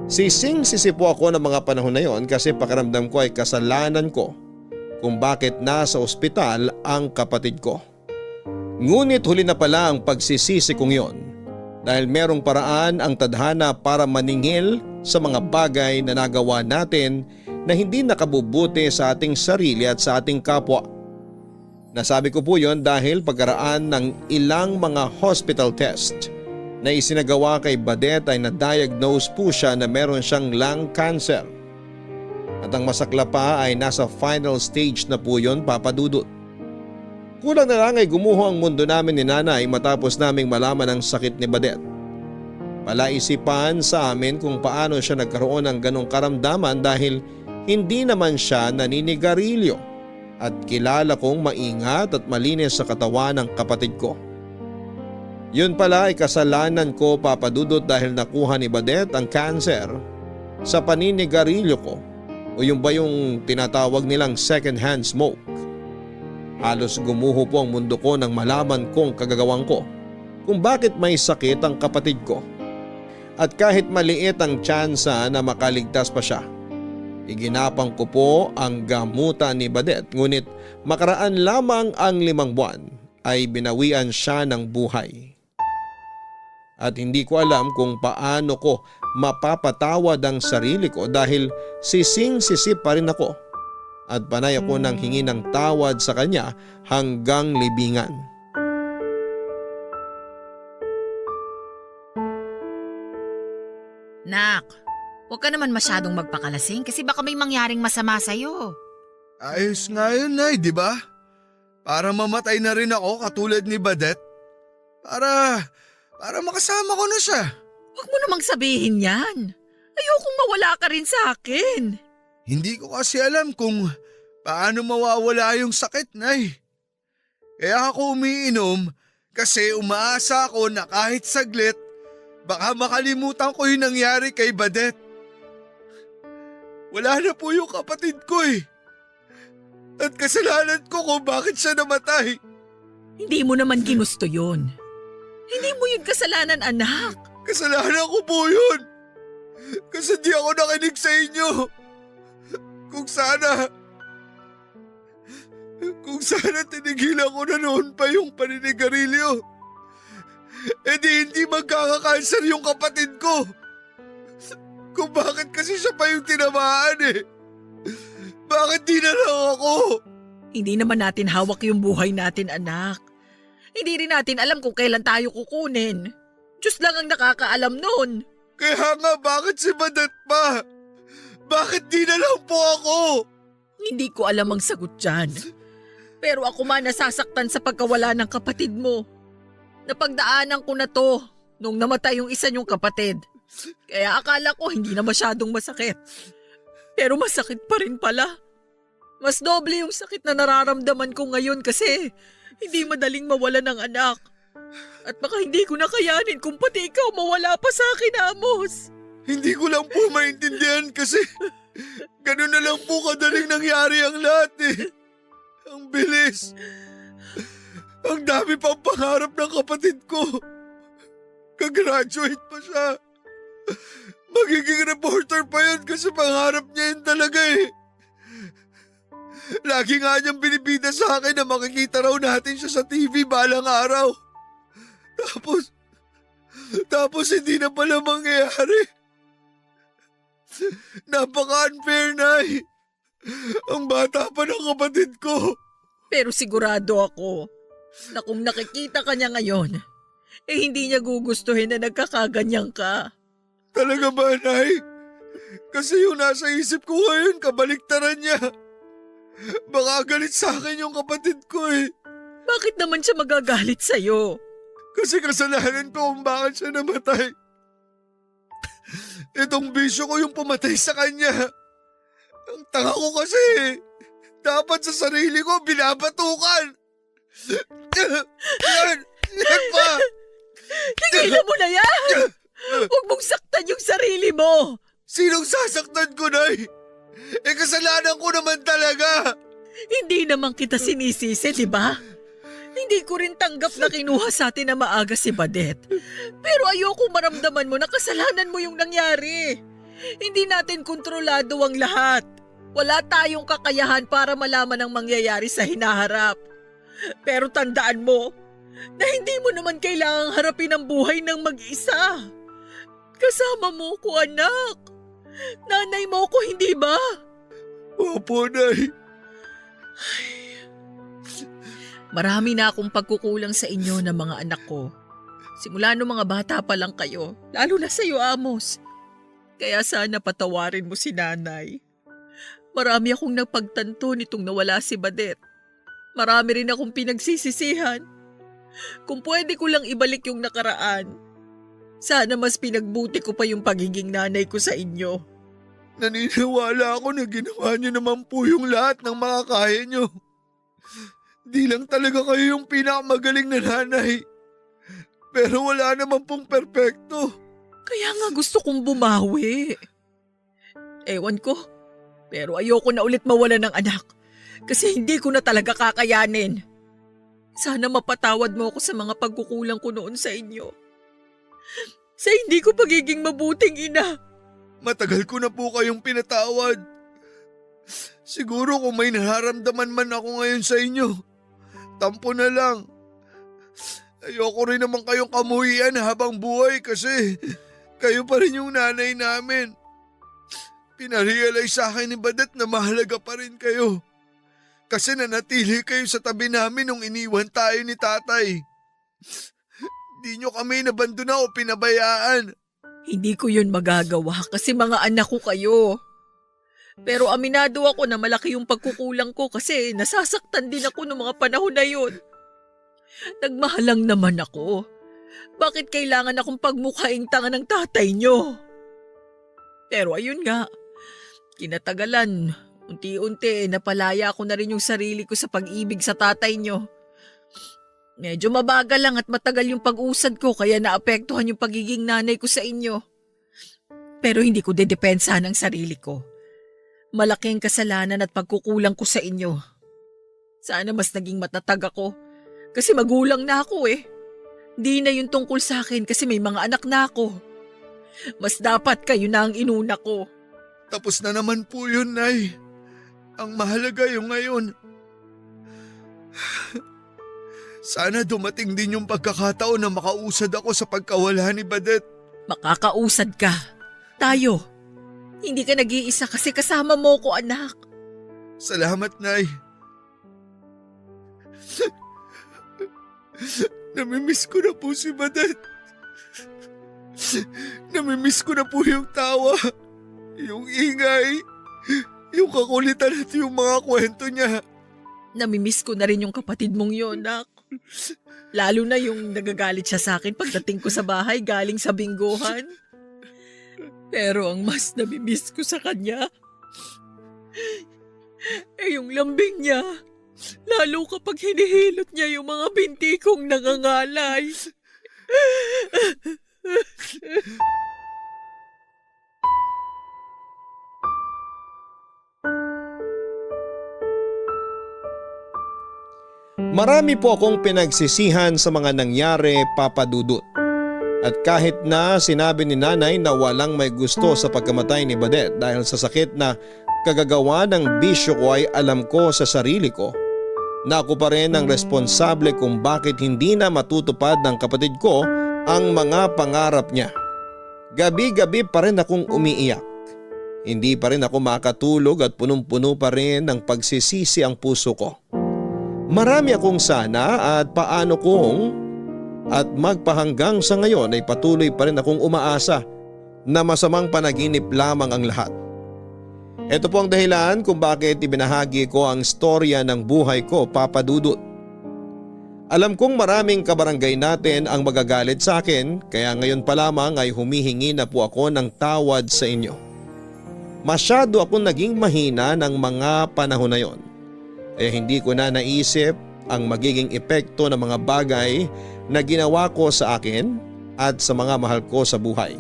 Sising-sisi po ako ng mga panahon na yon kasi pakiramdam ko ay kasalanan ko kung bakit nasa ospital ang kapatid ko. Ngunit huli na pala ang pagsisisi kong yon dahil merong paraan ang tadhana para maningil sa mga bagay na nagawa natin na hindi nakabubuti sa ating sarili at sa ating kapwa. Nasabi ko po yon dahil pagkaraan ng ilang mga hospital test na isinagawa kay Badet ay na-diagnose po siya na meron siyang lung cancer. At ang masakla pa ay nasa final stage na po yon, Papa Dudut. Kulang na lang ay gumuho ang mundo namin ni Nanay matapos naming malaman ang sakit ni Badet. Palaisipan sa amin kung paano siya nagkaroon ng ganong karamdaman dahil hindi naman siya naninigarilyo at kilala kong maingat at malinis sa katawan ng kapatid ko. Yun pala ay kasalanan ko, Papa Dudut, dahil nakuha ni Badet ang cancer sa paninigarilyo ko o yung ba yung tinatawag nilang second hand smoke. Halos gumuho po ang mundo ko nang malaman kong kagagawan ko kung bakit may sakit ang kapatid ko. At kahit maliit ang tsansa na makaligtas pa siya, iginapang ko po ang gamutan ni Badet ngunit makaraan lamang ang 5 buwan ay binawian siya ng buhay. At hindi ko alam kung paano ko mapapatawad ang sarili ko dahil sising-sisi pa rin ako at panay ako nang hingi ng tawad sa kanya hanggang libingan. Nak, huwag ka naman masyadong magpakalasing kasi baka may mangyaring masama sa'yo. Ayos nga yun, Nay, di ba? Para mamatay na rin ako katulad ni Badet. Para makasama ko na siya. Huwag mo namang sabihin yan. Ayokong mawala ka rin sa akin. Hindi ko kasi alam kung paano mawawala yung sakit, Nay. Kaya ako umiinom kasi umaasa ako na kahit saglit, baka makalimutan ko yung nangyari kay Badet. Wala na po yung kapatid ko eh. At kasalanan ko kung bakit siya namatay. Hindi mo naman ginusto yun. Hindi mo yun kasalanan, anak. Kasalanan ko po yun. Kasi di ako nakinig sa inyo. Kung sana tinigilan ko na noon pa yung paninigarilyo, hindi magkakakanser yung kapatid ko. Kung bakit kasi siya pa yung tinamaan eh. Bakit di na lang ako? Hindi naman natin hawak yung buhay natin, anak. Hindi rin natin alam kung kailan tayo kukunin. Diyos lang ang nakakaalam nun. Kaya nga bakit si Badet pa? Bakit di na lang po ako? Hindi ko alam ang sagot dyan. Pero ako man nasasaktan sa pagkawala ng kapatid mo. Napagdaanan ko na to nung namatay yung isa niyong kapatid. Kaya akala ko hindi na masyadong masakit. Pero masakit pa rin pala. Mas doble yung sakit na nararamdaman ko ngayon kasi hindi madaling mawala ng anak. At baka hindi ko na kayanin kung pati ikaw mawala pa sa akin, Amos. Hindi ko lang po maintindihan kasi ganun na lang po kadaling nangyari ang lahat eh. Ang bilis. Ang dami pang pangarap ng kapatid ko. Kagraduate pa siya. Magiging reporter pa yan kasi pangarap niya yun talaga eh. Lagi nga niyang binibida sa akin na makikita raw natin siya sa TV balang araw. Tapos hindi na pala mangyayari. Napaka-unfair, Nay. Ang bata pa ng kapatid ko. Pero sigurado ako na kung nakikita ka niya ngayon, hindi niya gugustuhin na nagkakaganyan ka. Talaga ba, Nay? Kasi yung nasa isip ko ngayon, kabaliktaran niya. Baka galit sa akin yung kapatid ko eh. Bakit naman siya magagalit sa'yo? Kasi kasalanan ko kung bakit siya namatay. Itong bisyo ko yung pumatay sa kanya. Ang tanga ko kasi. Dapat sa sarili ko binabatukan. Yan pa. Tigilan mo na yan! Huwag mong saktan yung sarili mo! Sinong sasaktan ko, Nay? Kasalanan ko naman talaga. Hindi naman kita sinisisi, di ba? Hindi ko rin tanggap na kinuha sa atin na maaga si Badet. Pero ayoko maramdaman mo na kasalanan mo yung nangyari. Hindi natin kontrolado ang lahat. Wala tayong kakayahan para malaman ang mangyayari sa hinaharap. Pero tandaan mo na hindi mo naman kailangang harapin ang buhay ng mag-isa. Kasama mo ko, anak. Nanay mo ko, hindi ba? Opo, Nay. Marami na akong pagkukulang sa inyo ng mga anak ko. Simula nung mga bata pa lang kayo, lalo na sa iyo, Amos. Kaya sana patawarin mo si nanay. Marami akong napagtanto nitong nawala si Badet. Marami rin akong pinagsisisihan. Kung pwede ko lang ibalik yung nakaraan, sana mas pinagbuti ko pa yung pagiging nanay ko sa inyo. Naniniwala ako na ginawa niyo naman po yung lahat ng makakaya niyo. Di lang talaga kayo yung pinakamagaling na nanay. Pero wala naman pong perpekto. Kaya nga gusto kong bumawi. Ewan ko, pero ayoko na ulit mawala ng anak kasi hindi ko na talaga kakayanin. Sana mapatawad mo ako sa mga pagkukulang ko noon sa inyo. Sa hindi ko pagiging mabuting ina. Matagal ko na po kayong pinatawad. Siguro kung may nararamdaman man ako ngayon sa inyo, tampo na lang. Ayoko rin naman kayong kamuhian habang buhay kasi kayo pa rin yung nanay namin. Pinarealize sa akin ni Badet na mahalaga pa rin kayo. Kasi nanatili kayo sa tabi namin nung iniwan tayo ni tatay. Di nyo kami nabandona o pinabayaan. Hindi ko yun magagawa kasi mga anak ko kayo. Pero aminado ako na malaki yung pagkukulang ko kasi nasasaktan din ako noong mga panahon na yun. Nagmahalang naman ako. Bakit kailangan akong pagmukhaing tanga ng tatay nyo? Pero ayun nga, kinatagalan, unti-unti napalaya ko na rin yung sarili ko sa pag-ibig sa tatay nyo. Medyo mabagal lang at matagal yung pag-usad ko kaya naapektuhan yung pagiging nanay ko sa inyo. Pero hindi ko dedepensahan ang sarili ko. Malaking kasalanan at pagkukulang ko sa inyo. Sana mas naging matatag ako kasi magulang na ako eh. Di na yun tungkol sa akin kasi may mga anak na ako. Mas dapat kayo na ang inuna ko. Tapos na naman po yun, Nay. Ang mahalaga yung ngayon. Sana dumating din yung pagkakataon na makausad ako sa pagkawala ni Badet. Makakausad ka. Tayo. Hindi ka nag-iisa kasi kasama mo ko, anak. Salamat, Nay. Namimiss ko na po si Badet. Namimiss ko na po yung tawa, yung ingay, yung kakulitan at yung mga kwento niya. Namimiss ko na rin yung kapatid mong yun, anak. Lalo na yung nagagalit siya sa akin pagdating ko sa bahay galing sa bingguhan. Pero ang mas namimiss ko sa kanya, yung lambing niya. Lalo kapag hinihilot niya yung mga binti kong nangangalay. Marami po akong pinagsisihan sa mga nangyari, Papa Dudut. At kahit na sinabi ni nanay na walang may gusto sa pagkamatay ni Badet dahil sa sakit na kagagawa ng bisyo ko ay alam ko sa sarili ko na ako pa rin ang responsable kung bakit hindi na matutupad ng kapatid ko ang mga pangarap niya. Gabi-gabi pa rin akong umiiyak. Hindi pa rin ako makatulog at punong-puno pa rin ng pagsisisi ang puso ko. Marami akong sana at paano kung at magpahanggang sa ngayon ay patuloy pa rin akong umaasa na masamang panaginip lamang ang lahat. Ito po ang dahilan kung bakit ibinahagi ko ang storya ng buhay ko, Papa Dudut. Alam kong maraming kabarangay natin ang magagalit sa akin kaya ngayon pa lamang ay humihingi na po ako ng tawad sa inyo. Masyado akong naging mahina ng mga panahon na yon. Kaya hindi ko na naisip ang magiging epekto ng mga bagay na ginawa ko sa akin at sa mga mahal ko sa buhay.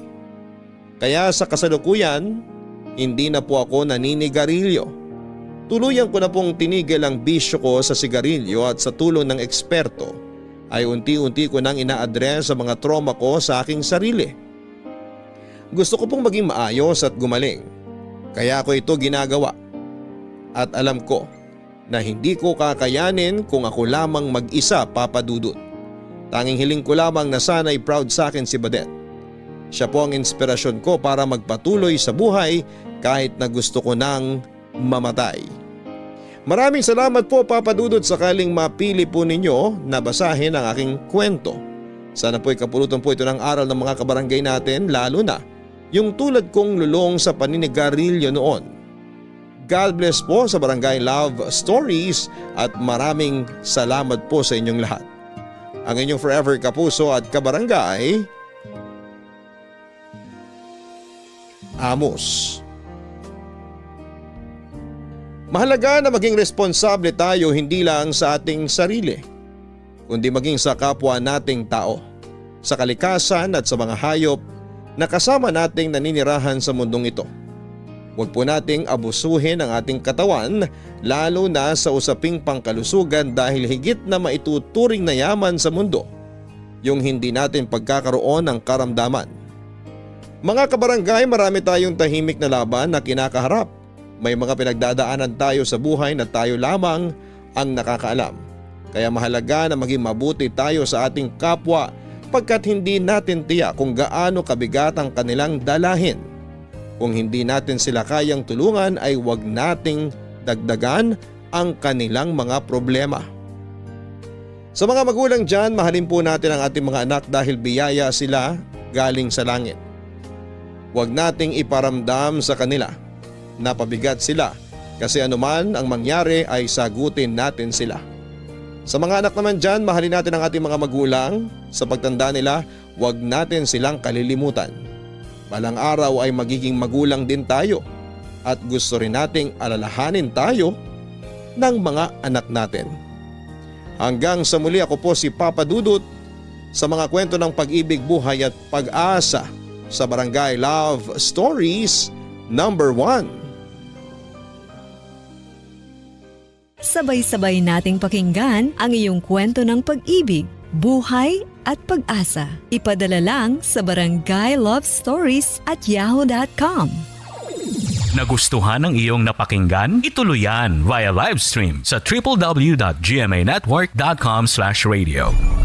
Kaya sa kasalukuyan, hindi na po ako naninigarilyo. Tuluyan ko na pong tinigil ang bisyo ko sa sigarilyo at sa tulong ng eksperto ay unti-unti ko nang ina-address sa mga trauma ko sa aking sarili. Gusto ko pong maging maayos at gumaling. Kaya ako ito ginagawa. At alam ko na hindi ko kakayanin kung ako lamang mag-isa, Papa Dudut. Tanging hiling ko lamang na sana'y proud sa akin si Badet. Siya po ang inspirasyon ko para magpatuloy sa buhay kahit na gusto ko nang mamatay. Maraming salamat po, Papa Dudut, sakaling mapili po ninyo na basahin ang aking kwento. Sana po'y kapulutan po ito ng aral ng mga kabarangay natin, lalo na yung tulad kong lulong sa paninigarilyo noon. God bless po sa Barangay Love Stories at maraming salamat po sa inyong lahat. Ang inyong forever kapuso at kabarangay, Amos. Mahalaga na maging responsable tayo hindi lang sa ating sarili, kundi maging sa kapwa nating tao, sa kalikasan at sa mga hayop na kasama nating naninirahan sa mundong ito. Huwag po nating abusuhin ang ating katawan lalo na sa usaping pangkalusugan dahil higit na maituturing na yaman sa mundo yung hindi natin pagkakaroon ng karamdaman. Mga kabarangay, marami tayong tahimik na laban na kinakaharap. May mga pinagdadaanan tayo sa buhay na tayo lamang ang nakakaalam. Kaya mahalaga na maging mabuti tayo sa ating kapwa pagkat hindi natin tiyak kung gaano kabigat ang kanilang dalahin. Kung hindi natin sila kayang tulungan ay huwag nating dagdagan ang kanilang mga problema. Sa mga magulang dyan, mahalin po natin ang ating mga anak dahil biyaya sila galing sa langit. Huwag nating iparamdam sa kanila na pabigat sila kasi anuman ang mangyari ay sagutin natin sila. Sa mga anak naman dyan, mahalin natin ang ating mga magulang. Sa pagtanda nila, huwag natin silang kalilimutan. Balang araw ay magiging magulang din tayo at gusto rin nating alalahanin tayo ng mga anak natin. Hanggang sa muli, ako po si Papa Dudut sa mga kwento ng pag-ibig, buhay at pag-asa sa Barangay Love Stories number 1. Sabay-sabay nating pakinggan ang iyong kwento ng pag-ibig, buhay at pag-asa. Ipadala lang sa barangaylovestories@yahoo.com. Nagustuhan ng iyong napakinggan? Ituloy yan via live stream sa www.gmanetwork.com/radio.